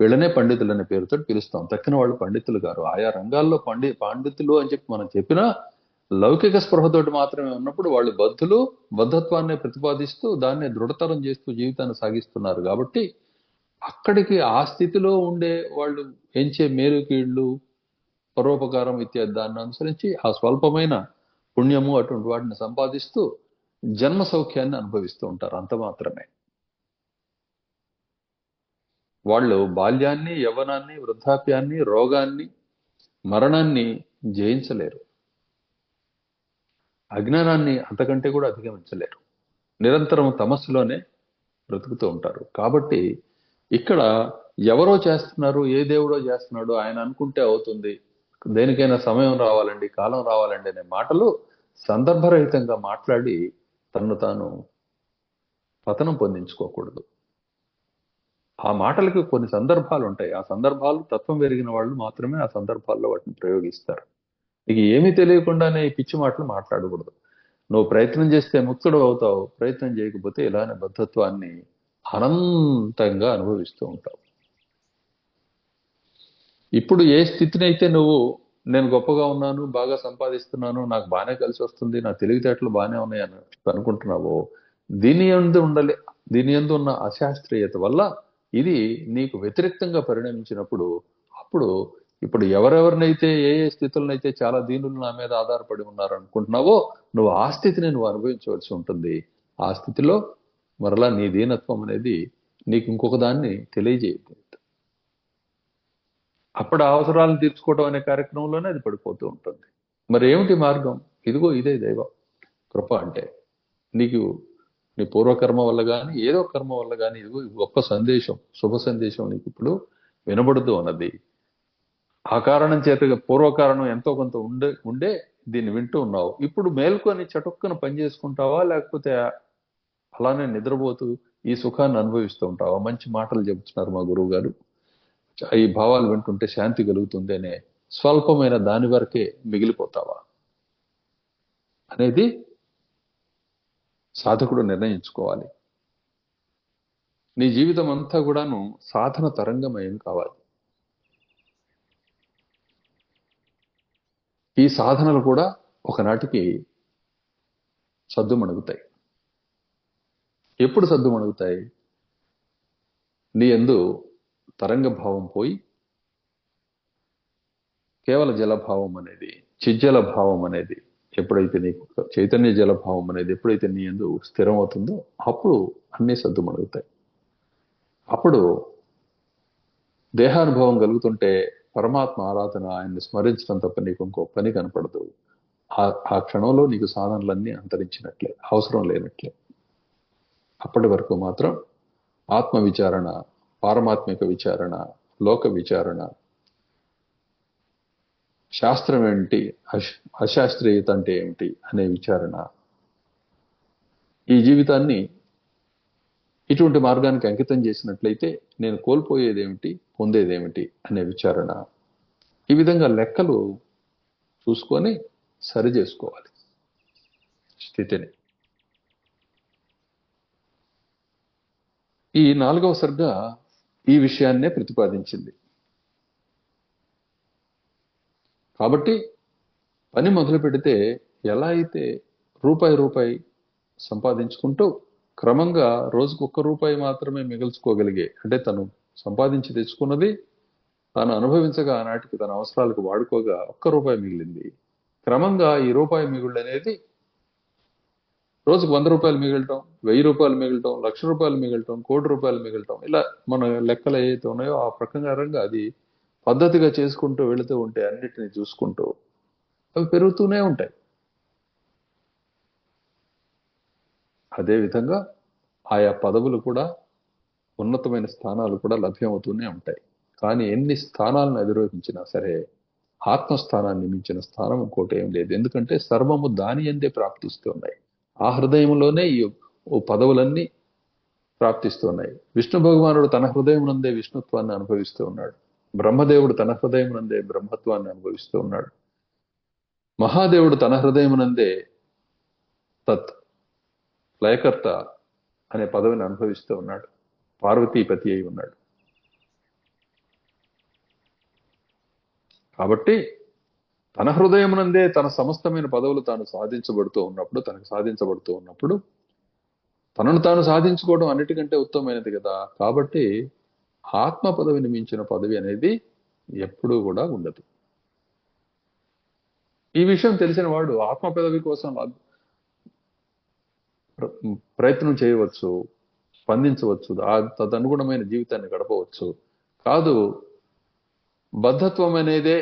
వీళ్ళనే పండితులు అనే పేరుతో పిలుస్తాం. తక్కిన వాళ్ళు పండితులు గారు. ఆయా రంగాల్లో పండితులు అని చెప్పి మనం చెప్పినా లౌకిక స్పృహతోటి మాత్రమే ఉన్నప్పుడు వాళ్ళు బద్ధత్వాన్ని ప్రతిపాదిస్తూ దాన్ని దృఢతరం చేస్తూ జీవితాన్ని సాగిస్తున్నారు. కాబట్టి అక్కడికి ఆ స్థితిలో ఉండే వాళ్ళు ఎంచే మేలు కీళ్లు, పరోపకారం ఇత్యాది దాన్ని అనుసరించి ఆ స్వల్పమైన పుణ్యము అటువంటి వాటిని సంపాదిస్తూ జన్మ సౌఖ్యాన్ని అనుభవిస్తూ ఉంటారు. అంత మాత్రమే. వాళ్ళు బాల్యాన్ని, యవ్వనాన్ని, వృద్ధాప్యాన్ని, రోగాన్ని, మరణాన్ని జయించలేరు. అజ్ఞానాన్ని అంతకంటే కూడా అధిగమించలేరు. నిరంతరం తమస్సులోనే బ్రతుకుతూ ఉంటారు. కాబట్టి ఇక్కడ ఎవరో చేస్తున్నారు, ఏ దేవుడో చేస్తున్నాడు, ఆయన అనుకుంటే అవుతుంది, దేనికైనా సమయం రావాలండి, కాలం రావాలండి అనే మాటలు సందర్భరహితంగా మాట్లాడి తన్ను తాను పతనం పొందించుకోకూడదు. ఆ మాటలకి కొన్ని సందర్భాలు ఉంటాయి. ఆ సందర్భాలు తత్వం పెరిగిన వాళ్ళు మాత్రమే ఆ సందర్భాల్లో వాటిని ప్రయోగిస్తారు. నీకు ఏమీ తెలియకుండానే ఈ పిచ్చి మాటలు మాట్లాడకూడదు. నువ్వు ప్రయత్నం చేస్తే ముక్తుడు అవుతావు, ప్రయత్నం చేయకపోతే ఇలానే బద్ధత్వాన్ని అనంతంగా అనుభవిస్తూ ఉంటావు. ఇప్పుడు ఏ స్థితిని అయితే నువ్వు నేను గొప్పగా ఉన్నాను, బాగా సంపాదిస్తున్నాను, నాకు బాగానే కలిసి వస్తుంది, నా తెలివితేటలు బాగానే ఉన్నాయి అని అనుకుంటున్నావో, దీని యందు ఉన్న అశాస్త్రీయత వల్ల ఇది నీకు వ్యతిరేక్తంగా పరిణమించినప్పుడు అప్పుడు ఇప్పుడు ఎవరెవరినైతే ఏ స్థితులనైతే చాలా దీనులు నా మీద ఆధారపడి ఉన్నారు అనుకుంటున్నావో నువ్వు ఆ స్థితిని నువ్వు అనుభవించవలసి ఉంటుంది. ఆ స్థితిలో మరలా నీ దీనత్వం అనేది నీకు ఇంకొక దాన్ని తెలియజేయదు. అప్పుడు అవసరాలను తీర్చుకోవడం అనే కార్యక్రమంలోనే అది పడిపోతూ ఉంటుంది. మరి ఏమిటి మార్గం? ఇదిగో ఇదే దైవం కృప అంటే. నీకు నీ పూర్వకర్మ వల్ల కానీ ఏదో కర్మ వల్ల కానీ ఇదిగో గొప్ప సందేశం, శుభ సందేశం నీకు ఇప్పుడు వినబడుతూ ఉన్నది. ఆ కారణం చేత పూర్వకారణం ఎంతో కొంత ఉండే దీన్ని వింటూ ఉన్నావు. ఇప్పుడు మేల్కొని చటుక్కన పని చేసుకుంటావా, లేకపోతే అలానే నిద్రపోతూ ఈ సుఖాన్ని అనుభవిస్తూ ఉంటావా? మంచి మాటలు చెబుతున్నారు మా గురువు గారు, ఈ భావాలు వింటుంటే శాంతి కలుగుతుంది అనే స్వల్పమైన దాని వరకే మిగిలిపోతావా అనేది సాధకుడు నిర్ణయించుకోవాలి. నీ జీవితం అంతా కూడాను సాధన తరంగమయం కావాలి. ఈ సాధనలు కూడా ఒకనాటికి సద్దుమణుగుతాయి. ఎప్పుడు సద్దుమణుగుతాయి? నీ యందు తరంగ భావం పోయి కేవల జలభావం అనేది, చిజ్జల భావం అనేది ఎప్పుడైతే నీకు చైతన్య జలభావం అనేది ఎప్పుడైతే నీ యందు స్థిరం అవుతుందో అప్పుడు అన్నీ సద్దుమణుగుతాయి. అప్పుడు దేహానుభవం కలుగుతుంటే పరమాత్మ ఆరాధన, ఆయన్ని స్మరించడం తప్ప నీకు ఇంకో పని కనపడదు. ఆ క్షణంలో నీకు సాధనలన్నీ అంతరించినట్లే, అవసరం లేనట్లే. అప్పటి వరకు మాత్రం ఆత్మ విచారణ, పారమాత్మిక విచారణ, లోక విచారణ, శాస్త్రం ఏంటి, అశాస్త్రీయత అంటే ఏమిటి అనే విచారణ, ఈ జీవితాన్ని ఇటువంటి మార్గానికి అంకితం చేసినట్లయితే నేను కోల్పోయేదేమిటి, పొందేదేమిటి అనే విచారణ, ఈ విధంగా లెక్కలు చూసుకొని సరి చేసుకోవాలి స్థితిని. ఈ 4వ సర్గ ఈ విషయాన్నే ప్రతిపాదించింది. కాబట్టి పని మొదలు పెడితే ఎలా అయితే రూపాయి సంపాదించుకుంటూ క్రమంగా రోజుకు ₹1 మాత్రమే మిగుల్చుకోగలిగే, అంటే తను సంపాదించి తెచ్చుకున్నది తాను అనుభవించగా ఆనాటికి తన అవసరాలకు వాడుకోగా ₹1 మిగిలింది. క్రమంగా ఈ రూపాయి మిగుళ్ళు అనేది రోజుకు ₹100 మిగలటం, ₹1000 మిగలటం, ₹1,00,000 మిగలటం, ₹1,00,00,000 మిగలటం, ఇలా మన లెక్కలు ఏవైతే ఉన్నాయో ఆ ప్రకారంగా అది పద్ధతిగా చేసుకుంటూ వెళుతూ ఉంటే అన్నిటిని చూసుకుంటూ అవి పెరుగుతూనే ఉంటాయి. అదేవిధంగా ఆయా పదవులు కూడా, ఉన్నతమైన స్థానాలు కూడా లభ్యమవుతూనే ఉంటాయి. కానీ ఎన్ని స్థానాలను అధిరోహించినా సరే ఆత్మస్థానాన్ని మించిన స్థానం ఇంకోటి ఏం లేదు. ఎందుకంటే సర్వము దాని యందే ప్రాప్తిస్తున్నాయి. ఆ హృదయంలోనే ఈ పదవులన్నీ ప్రాప్తిస్తున్నాయి. విష్ణు భగవానుడు తన హృదయం నందే విష్ణుత్వాన్ని అనుభవిస్తూ ఉన్నాడు. బ్రహ్మదేవుడు తన హృదయం నందే బ్రహ్మత్వాన్ని అనుభవిస్తూ ఉన్నాడు. మహాదేవుడు తన హృదయం నందే తత్ లయకర్త అనే పదవిని అనుభవిస్తూ ఉన్నాడు. పార్వతీపతి అయి ఉన్నాడు. కాబట్టి తన హృదయమునందే తన సమస్తమైన పదవులు తాను సాధించబడుతూ ఉన్నప్పుడు తనను తాను సాధించుకోవడం అన్నిటికంటే ఉత్తమమైనది కదా. కాబట్టి ఆత్మ పదవిని మించిన పదవి అనేది ఎప్పుడూ కూడా ఉండదు. ఈ విషయం తెలిసిన వాడు ఆత్మ పదవి కోసం ప్రయత్నం చేయవచ్చు, స్పందించవచ్చు, తదనుగుణమైన జీవితాన్ని గడపవచ్చు. కాదు, బద్ధత్వం అనేదే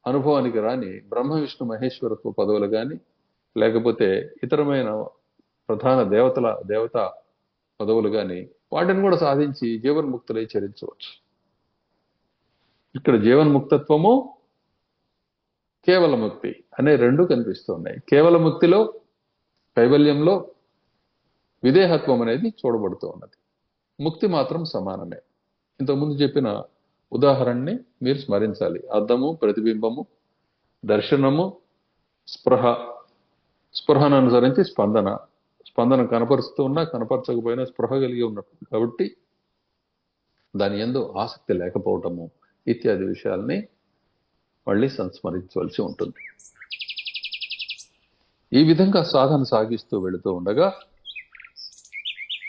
అనుభవానికి రాని బ్రహ్మ విష్ణు మహేశ్వరత్వ పదవులు కానీ, లేకపోతే ఇతరమైన ప్రధాన దేవతా పదవులు కానీ, వాటిని కూడా సాధించి జీవన్ముక్తులై చరించవచ్చు. ఇక్కడ జీవన్ముక్తత్వము, కేవల ముక్తి అనే రెండు కనిపిస్తున్నాయి. కేవల ముక్తిలో, కైవల్యంలో విదేహత్వం అనేది చూడబడుతూ ఉన్నది. ముక్తి మాత్రం సమానమే. ఇంతకుముందు చెప్పిన ఉదాహరణని మీరు స్మరించాలి. అద్దము, ప్రతిబింబము, దర్శనము, స్పృహను అనుసరించి స్పందన కనపరుస్తూ ఉన్నా కనపరచకపోయినా స్పృహ కలిగి ఉన్నట్టు. కాబట్టి దాని యందు ఆసక్తి లేకపోవటము ఇత్యాది విషయాల్ని మళ్ళీ సంస్మరించవలసి ఉంటుంది. ఈ విధంగా సాధన సాగిస్తూ వెళుతూ ఉండగా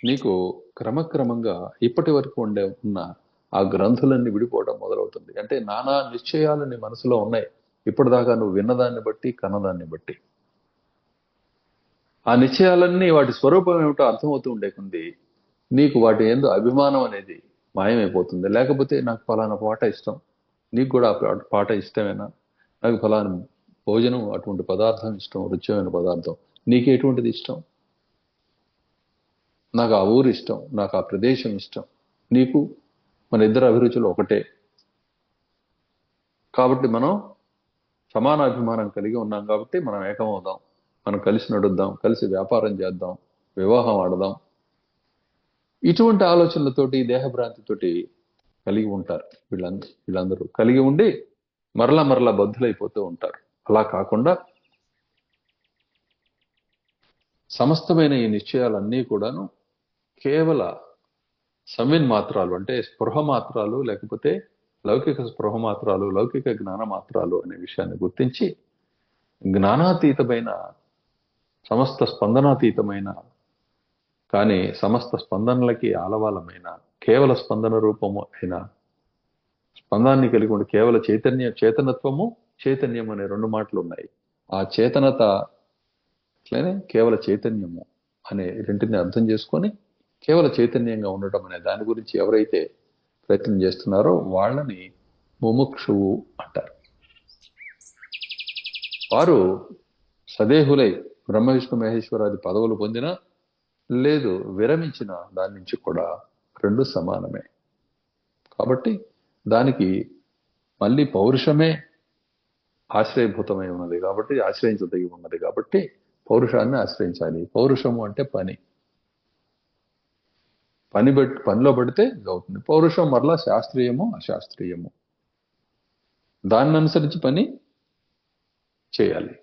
నీకు క్రమక్రమంగా ఇప్పటి వరకు ఉన్న ఆ గ్రంథులన్నీ విడిపోవడం మొదలవుతుంది. అంటే నానా నిశ్చయాలు నీ మనసులో ఉన్నాయి. ఇప్పటిదాకా నువ్వు విన్నదాన్ని బట్టి, కన్నదాన్ని బట్టి ఆ నిశ్చయాలన్నీ వాటి స్వరూపం ఏమిటో అర్థమవుతూ ఉండే కొంది నీకు వాటి యందు అభిమానం అనేది మాయమైపోతుంది. లేకపోతే నాకు ఫలానా పాట ఇష్టం, నీకు కూడా ఆ పాట ఇష్టమేనా? నాకు ఫలానా భోజనం, అటువంటి పదార్థం ఇష్టం, రుచిమైన పదార్థం. నీకు ఎటువంటిది ఇష్టం? నాకు ఆ ఊరు ఇష్టం, నాకు ఆ ప్రదేశం ఇష్టం. నీకు మన ఇద్దరు అభిరుచులు ఒకటే. కాబట్టి మనం సమానాభిమానం కలిగి ఉన్నాం. కాబట్టి మనం ఏకమవుదాం, మనం కలిసి నడుద్దాం, కలిసి వ్యాపారం చేద్దాం, వివాహం ఆడదాం. ఇటువంటి ఆలోచనలతోటి, దేహభ్రాంతితోటి కలిగి ఉంటారు వీళ్ళందరూ కలిగి ఉండి మరలా బద్ధులైపోతూ ఉంటారు. అలా కాకుండా సమస్తమైన ఈ నిశ్చయాలన్నీ కూడాను కేవల సంవిన్మాత్రాలు, అంటే స్పృహ మాత్రాలు, లేకపోతే లౌకిక స్పృహ మాత్రాలు, లౌకిక జ్ఞాన మాత్రాలు అనే విషయాన్ని గుర్తించి జ్ఞానాతీతమైన, సమస్త స్పందనాతీతమైన కానీ సమస్త స్పందనలకి ఆలవాలమైన కేవల స్పందన రూపము అయిన స్పందాన్ని కలిగి ఉండే కేవల చేతనత్వము, చైతన్యం అనే రెండు మాటలు ఉన్నాయి. ఆ చేతనత అట్లనే కేవల చైతన్యము అనే రెంటిని అర్థం చేసుకొని కేవల చైతన్యంగా ఉండటం అనే దాని గురించి ఎవరైతే ప్రయత్నం చేస్తున్నారో వాళ్ళని ముముక్షువు అంటారు. వారు సదేహులై బ్రహ్మ విష్ణు మహేశ్వరాది పదవులు పొందిన లేదు విరమించిన దాని నుంచి కూడా రెండు సమానమే. కాబట్టి దానికి మళ్ళీ పౌరుషమే ఆశ్రయభూతమై ఉన్నది కాబట్టి, ఆశ్రయించదగి ఉన్నది కాబట్టి పౌరుషాన్ని ఆశ్రయించాలి. పౌరుషము అంటే పనిలో పడితే ఇది అవుతుంది. పౌరుషం మరలా శాస్త్రీయము అశాస్త్రీయము, దాన్ని అనుసరించి పని చేయాలి.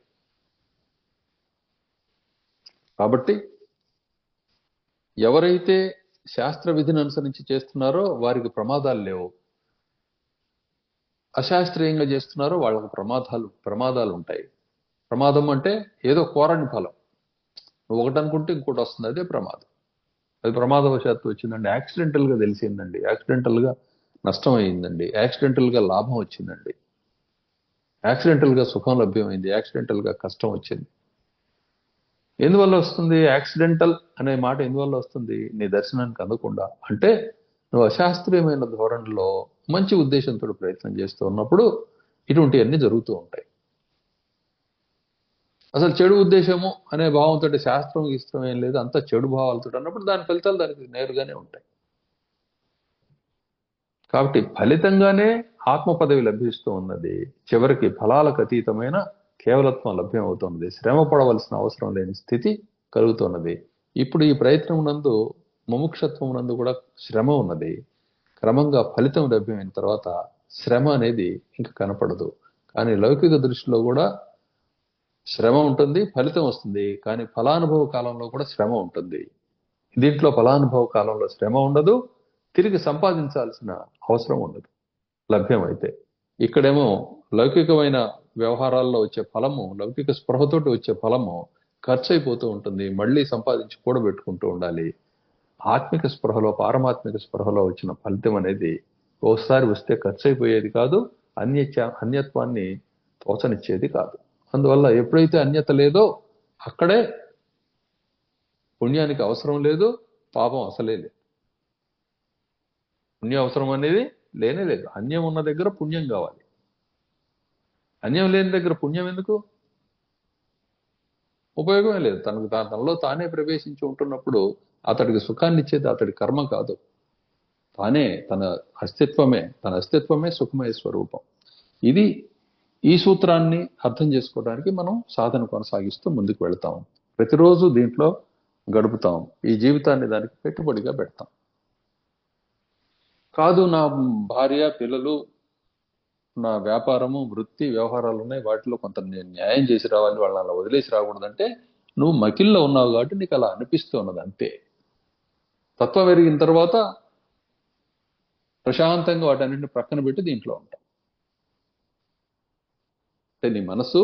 కాబట్టి ఎవరైతే శాస్త్ర విధిని అనుసరించి చేస్తున్నారో వారికి ప్రమాదాలు లేవు, అశాస్త్రీయంగా చేస్తున్నారో వాళ్ళకు ప్రమాదాలు ఉంటాయి. ప్రమాదం అంటే ఏదో కోరని ఫలం, నువ్వు ఒకటి అనుకుంటే ఇంకోటి వస్తుంది, అదే ప్రమాదం. అది ప్రమాదవశాత్తు వచ్చిందండి, యాక్సిడెంటల్ గా తెలిసిందండి, యాక్సిడెంటల్ గా నష్టం అయిందండి, యాక్సిడెంటల్ గా లాభం వచ్చిందండి, యాక్సిడెంటల్ గా సుఖం లభ్యమైంది, యాక్సిడెంటల్ గా కష్టం వచ్చింది. ఎందువల్ల వస్తుంది యాక్సిడెంటల్ అనే మాట? ఎందువల్ల వస్తుంది? నీ దర్శనానికి అందకుండా, అంటే నువ్వు అశాస్త్రీయమైన ధోరణిలో మంచి ఉద్దేశంతో ప్రయత్నం చేస్తూ ఉన్నప్పుడు ఇటువంటివన్నీ జరుగుతూ ఉంటాయి. అసలు చెడు ఉద్దేశము అనే భావంతో శాస్త్రం ఇష్టం ఏం లేదు, అంత చెడు భావాలతో అన్నప్పుడు దాని ఫలితాలు దానికి నేరుగానే ఉంటాయి. కాబట్టి ఫలితంగానే ఆత్మ పదవి లభిస్తూ ఉన్నది, చివరికి ఫలాలకు అతీతమైన కేవలత్వం లభ్యం అవుతున్నది, శ్రమ పడవలసిన అవసరం లేని స్థితి కలుగుతున్నది. ఇప్పుడు ఈ ప్రయత్నం నందు ముముక్షత్వం నందు కూడా శ్రమ ఉన్నది. క్రమంగా ఫలితం లభ్యమైన తర్వాత శ్రమ అనేది ఇంకా కనపడదు. కానీ లౌకిక దృష్టిలో కూడా శ్రమ ఉంటుంది, ఫలితం వస్తుంది. కానీ ఫలానుభవ కాలంలో కూడా శ్రమ ఉంటుంది. దీంట్లో ఫలానుభవ కాలంలో శ్రమ ఉండదు, తిరిగి సంపాదించాల్సిన అవసరం ఉండదు లభ్యమైతే. ఇక్కడేమో లౌకికమైన వ్యవహారాల్లో వచ్చే ఫలము, లౌకిక స్పృహతోటి వచ్చే ఫలము ఖర్చు అయిపోతూ ఉంటుంది, మళ్ళీ సంపాదించి కూడబెట్టుకుంటూ ఉండాలి. ఆత్మిక స్పృహలో, పారమాత్మిక స్పృహలో వచ్చిన ఫలితం అనేది ఒకసారి వస్తే ఖర్చు అయిపోయేది కాదు, అన్యత్వాన్ని తోచనిచ్చేది కాదు. అందువల్ల ఎప్పుడైతే అన్యత లేదో అక్కడే పుణ్యానికి అవసరం లేదు, పాపం అసలే లేదు. పుణ్యం అవసరం అనేది లేనే లేదు. అన్యం ఉన్న దగ్గర పుణ్యం కావాలి, అన్యం లేని దగ్గర పుణ్యం ఎందుకు? ఉపయోగమే లేదు. తనలో తానే ప్రవేశించి ఉంటున్నప్పుడు అతడికి సుఖాన్ని ఇచ్చేది అతడి కర్మ కాదు, తానే తన అస్తిత్వమే సుఖమయ స్వరూపం. ఇది ఈ సూత్రాన్ని అర్థం చేసుకోవడానికి మనం సాధన కొనసాగిస్తూ ముందుకు వెళ్తాం. ప్రతిరోజు దీంట్లో గడుపుతాం, ఈ జీవితాన్ని దానికి పెట్టుబడిగా పెడతాం. కాదు నా భార్య, పిల్లలు, నా వ్యాపారము, వృత్తి, వ్యవహారాలు ఉన్నాయి, వాటిలో కొంత నేను న్యాయం చేసి రావాలి, వాళ్ళని అలా వదిలేసి రాకూడదంటే నువ్వు మకిల్లో ఉన్నావు కాబట్టి నీకు అలా అనిపిస్తూ ఉన్నది అంతే. తత్వం ఎరిగిన తర్వాత ప్రశాంతంగా వాటన్నింటిని ప్రక్కన పెట్టి దీంట్లో ఉంటాం. అంటే నీ మనసు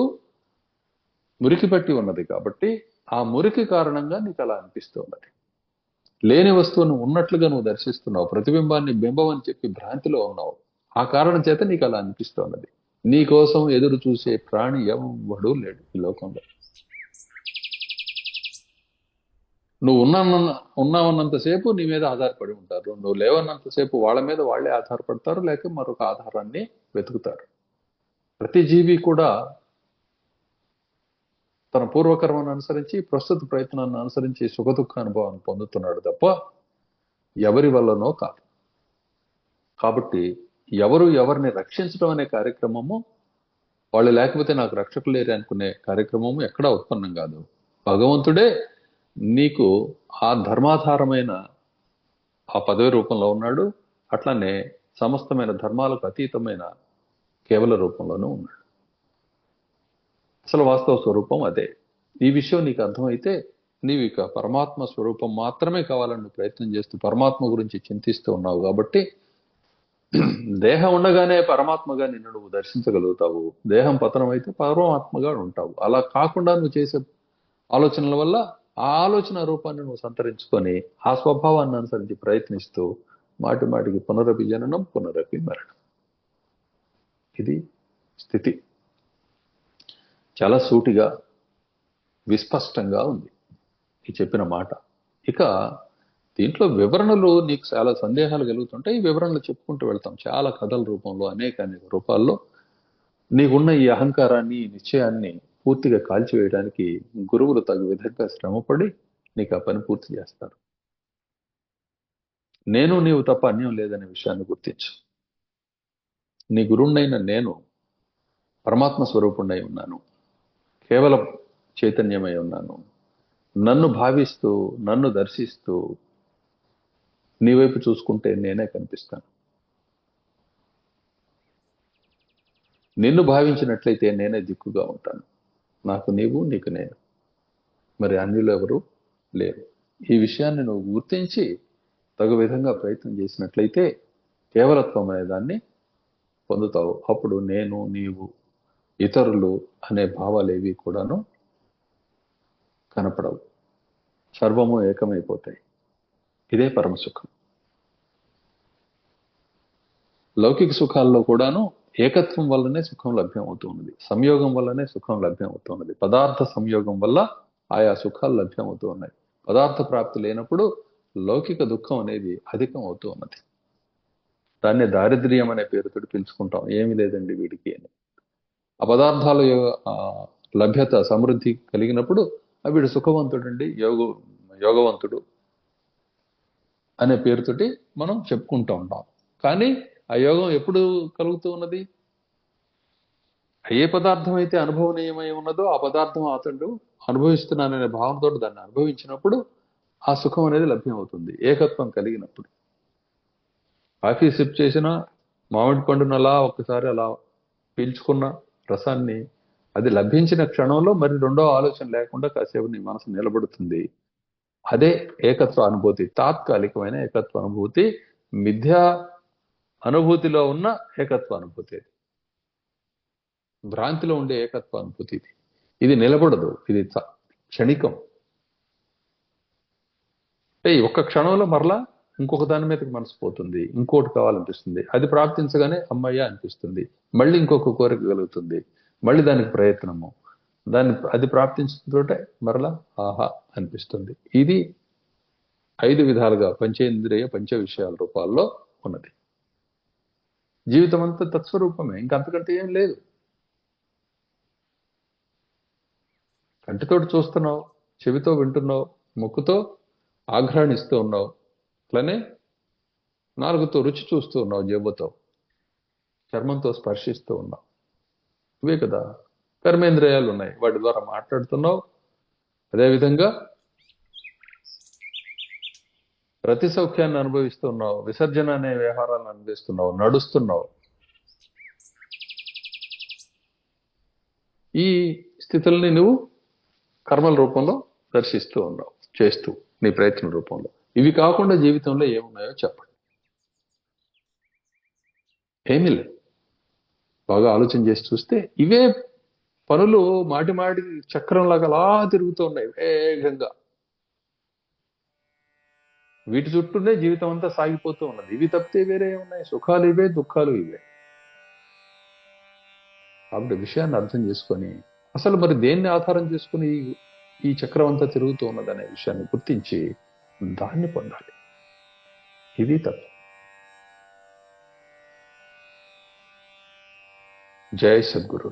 మురికి పట్టి ఉన్నది కాబట్టి ఆ మురికి కారణంగా నీకు అలా అనిపిస్తూ ఉన్నది. లేని వస్తువును ఉన్నట్లుగా నువ్వు దర్శిస్తున్నావు, ప్రతిబింబాన్ని బింబం అని చెప్పి భ్రాంతిలో ఉన్నావు. ఆ కారణం చేత నీకు అలా అనిపిస్తూ ఉన్నది. నీ కోసం ఎదురు చూసే ప్రాణి ఎవ్వడూ లేడు ఈ లోకంలో. నువ్వు ఉన్నావన్నంతసేపు నీ మీద ఆధారపడి ఉంటారు, నువ్వు లేవన్నంతసేపు వాళ్ళ మీద వాళ్ళే ఆధారపడతారు, లేక మరొక ఆధారాన్ని వెతుకుతారు. ప్రతి జీవి కూడా తన పూర్వకర్మను అనుసరించి, ప్రస్తుత ప్రయత్నాన్ని అనుసరించి సుఖదుఖ అనుభవాన్ని పొందుతున్నాడు తప్ప ఎవరి వల్లనో కాదు. కాబట్టి ఎవరిని రక్షించడం అనే కార్యక్రమము, వాళ్ళు లేకపోతే నాకు రక్షకులు లేరు అనుకునే కార్యక్రమము ఎక్కడా ఉత్పన్నం కాదు. భగవంతుడే నీకు ఆ ధర్మాధారమైన ఆ పదవి రూపంలో ఉన్నాడు, అట్లానే సమస్తమైన ధర్మాలకు అతీతమైన కేవల రూపంలోనూ ఉన్నాడు. అసలు వాస్తవ స్వరూపం అదే. ఈ విషయం నీకు అర్థమైతే నీవు ఇక పరమాత్మ స్వరూపం మాత్రమే కావాలని ప్రయత్నం చేస్తూ పరమాత్మ గురించి చింతిస్తూ ఉన్నావు కాబట్టి దేహం ఉండగానే పరమాత్మగా నిన్ను నువ్వు దర్శించగలుగుతావు, దేహం పతనం అయితే పరమాత్మగా ఉంటావు. అలా కాకుండా నువ్వు చేసే ఆలోచనల వల్ల ఆ ఆలోచన రూపాన్ని నువ్వు సంతరించుకొని ఆ స్వభావాన్ని అనుసరించి ప్రయత్నిస్తూ మాటి మాటికి పునరపి జననం పునరపి మరణం. ఇది స్థితి. చాలా సూటిగా విస్పష్టంగా ఉంది ఈ చెప్పిన మాట. ఇక దీంట్లో వివరణలు నీకు చాలా సందేహాలు కలుగుతుంటే ఈ వివరణలు చెప్పుకుంటూ వెళ్తాం చాలా కథల రూపంలో అనేక రూపాల్లో. నీకున్న ఈ అహంకారాన్ని ఈ నిశ్చయాన్ని పూర్తిగా కాల్చివేయడానికి గురువులు తగు విధంగా శ్రమపడి నీకు ఆ పని పూర్తి చేస్తారు. నేను నీవు తప్ప అన్యం లేదనే విషయాన్ని గుర్తించు. నీ గురువునైన నేను పరమాత్మ స్వరూపుణ్ణై ఉన్నాను, కేవలం చైతన్యమై ఉన్నాను. నన్ను భావిస్తూ నన్ను దర్శిస్తూ నీ వైపు చూసుకుంటే నేనే కనిపిస్తాను. నిన్ను భావించినట్లయితే నేనే దిక్కుగా ఉంటాను. నాకు నీవు, నీకు నేను, మరి అన్యులు ఎవరు లేరు. ఈ విషయాన్ని నువ్వు గుర్తించి తగు విధంగా ప్రయత్నం చేసినట్లయితే కేవలత్వం అనే దాన్ని పొందుతావు. అప్పుడు నేను, నీవు, ఇతరులు అనే భావాలు ఏవి కూడాను కనపడవు. సర్వము ఏకమైపోతాయి. ఇదే పరమసుఖం. లౌకిక సుఖాల్లో కూడాను ఏకత్వం వల్లనే సుఖం లభ్యం అవుతున్నది, సంయోగం వల్లనే సుఖం లభ్యం అవుతున్నది. పదార్థ సంయోగం వల్ల ఆయా సుఖాలు లభ్యం అవుతూ ఉన్నాయి. పదార్థ ప్రాప్తి లేనప్పుడు లౌకిక దుఃఖం అనేది అధికం అవుతూ ఉన్నది. దాన్నే దారిద్ర్యం అనే పేరుతో పిలుచుకుంటాం. ఏమీ లేదండి వీడికి అని. ఆ పదార్థాల లభ్యత సమృద్ధి కలిగినప్పుడు వీడు సుఖవంతుడండి, యోగవంతుడు అనే పేరుతోటి మనం చెప్పుకుంటూ ఉంటాం. కానీ ఆ యోగం ఎప్పుడు కలుగుతూ ఉన్నది? ఏ పదార్థం అయితే అనుభవనీయమై ఉన్నదో ఆ పదార్థం అతడు అనుభవిస్తున్నాననే భావంతో దాన్ని అనుభవించినప్పుడు ఆ సుఖం అనేది లభ్యం అవుతుంది, ఏకత్వం కలిగినప్పుడు. కాఫీ సిప్ చేసిన మామిడి పండును అలా ఒక్కసారి అలా పీల్చుకున్న రసాన్ని అది లభించిన క్షణంలో మరి రెండో ఆలోచన లేకుండా కాసేపు నీ మనసు నిలబడుతుంది. అదే ఏకత్వ అనుభూతి, తాత్కాలికమైన ఏకత్వ అనుభూతి. మిథ్యా అనుభూతిలో ఉన్న ఏకత్వ అనుభూతి, భ్రాంతిలో ఉండే ఏకత్వ అనుభూతి. ఇది నిలబడదు, ఇది క్షణికం. అంటే ఒక్క క్షణంలో మరలా ఇంకొక దాని మీదకి మనసు పోతుంది, ఇంకోటి కావాలనిపిస్తుంది. అది ప్రాప్తించగానే అమ్మయ్య అనిపిస్తుంది, మళ్ళీ ఇంకొక కోరిక కలుగుతుంది, మళ్ళీ దానికి ప్రయత్నము, అది ప్రాప్తించుకుంటుంటే మరలా ఆహా అనిపిస్తుంది. ఇది 5 విధాలుగా పంచేంద్రియ పంచ విషయాల రూపాల్లో ఉన్నది. జీవితం అంతా తత్స్వరూపమే, ఇంకంతకంటే ఏం లేదు. కంటితోటి చూస్తున్నావు, చెవితో వింటున్నావు, ముక్కుతో ఆఘ్రాణిస్తూ ఉన్నావు, అట్లనే నాలుగుతో రుచి చూస్తూ ఉన్నావు, జబ్బుతో చర్మంతో స్పర్శిస్తూ ఉన్నావు. ఇవే కదా కర్మేంద్రియాలు ఉన్నాయి, వాటి ద్వారా మాట్లాడుతున్నావు. అదేవిధంగా ప్రతి సౌఖ్యాన్ని అనుభవిస్తున్నావు, విసర్జన అనే వ్యవహారాలను అనుభవిస్తున్నావు, నడుస్తున్నావు. ఈ స్థితుల్ని నువ్వు కర్మల రూపంలో దర్శిస్తూ ఉన్నావు, చేస్తూ నీ ప్రయత్నం రూపంలో. ఇవి కాకుండా జీవితంలో ఏమున్నాయో చెప్పండి. ఏమీ లేదు. బాగా ఆలోచన చేసి చూస్తే ఇవే పనులు మాటి మాటికి చక్రంలాగా అలా తిరుగుతూ ఉన్నాయి వేగంగా. వీటి చుట్టూనే జీవితం అంతా సాగిపోతూ ఉన్నది. ఇవి తప్పితే వేరే ఉన్నాయి. సుఖాలు ఇవే, దుఃఖాలు ఇవే. కాబట్టి విషయాన్ని అర్థం చేసుకొని అసలు మరి దేన్ని ఆధారం చేసుకుని ఈ చక్రం అంతా తిరుగుతూ ఉన్నదనే విషయాన్ని గుర్తించి దాన్ని పొందాలి. ఇది తత్వం. జై సద్గురు.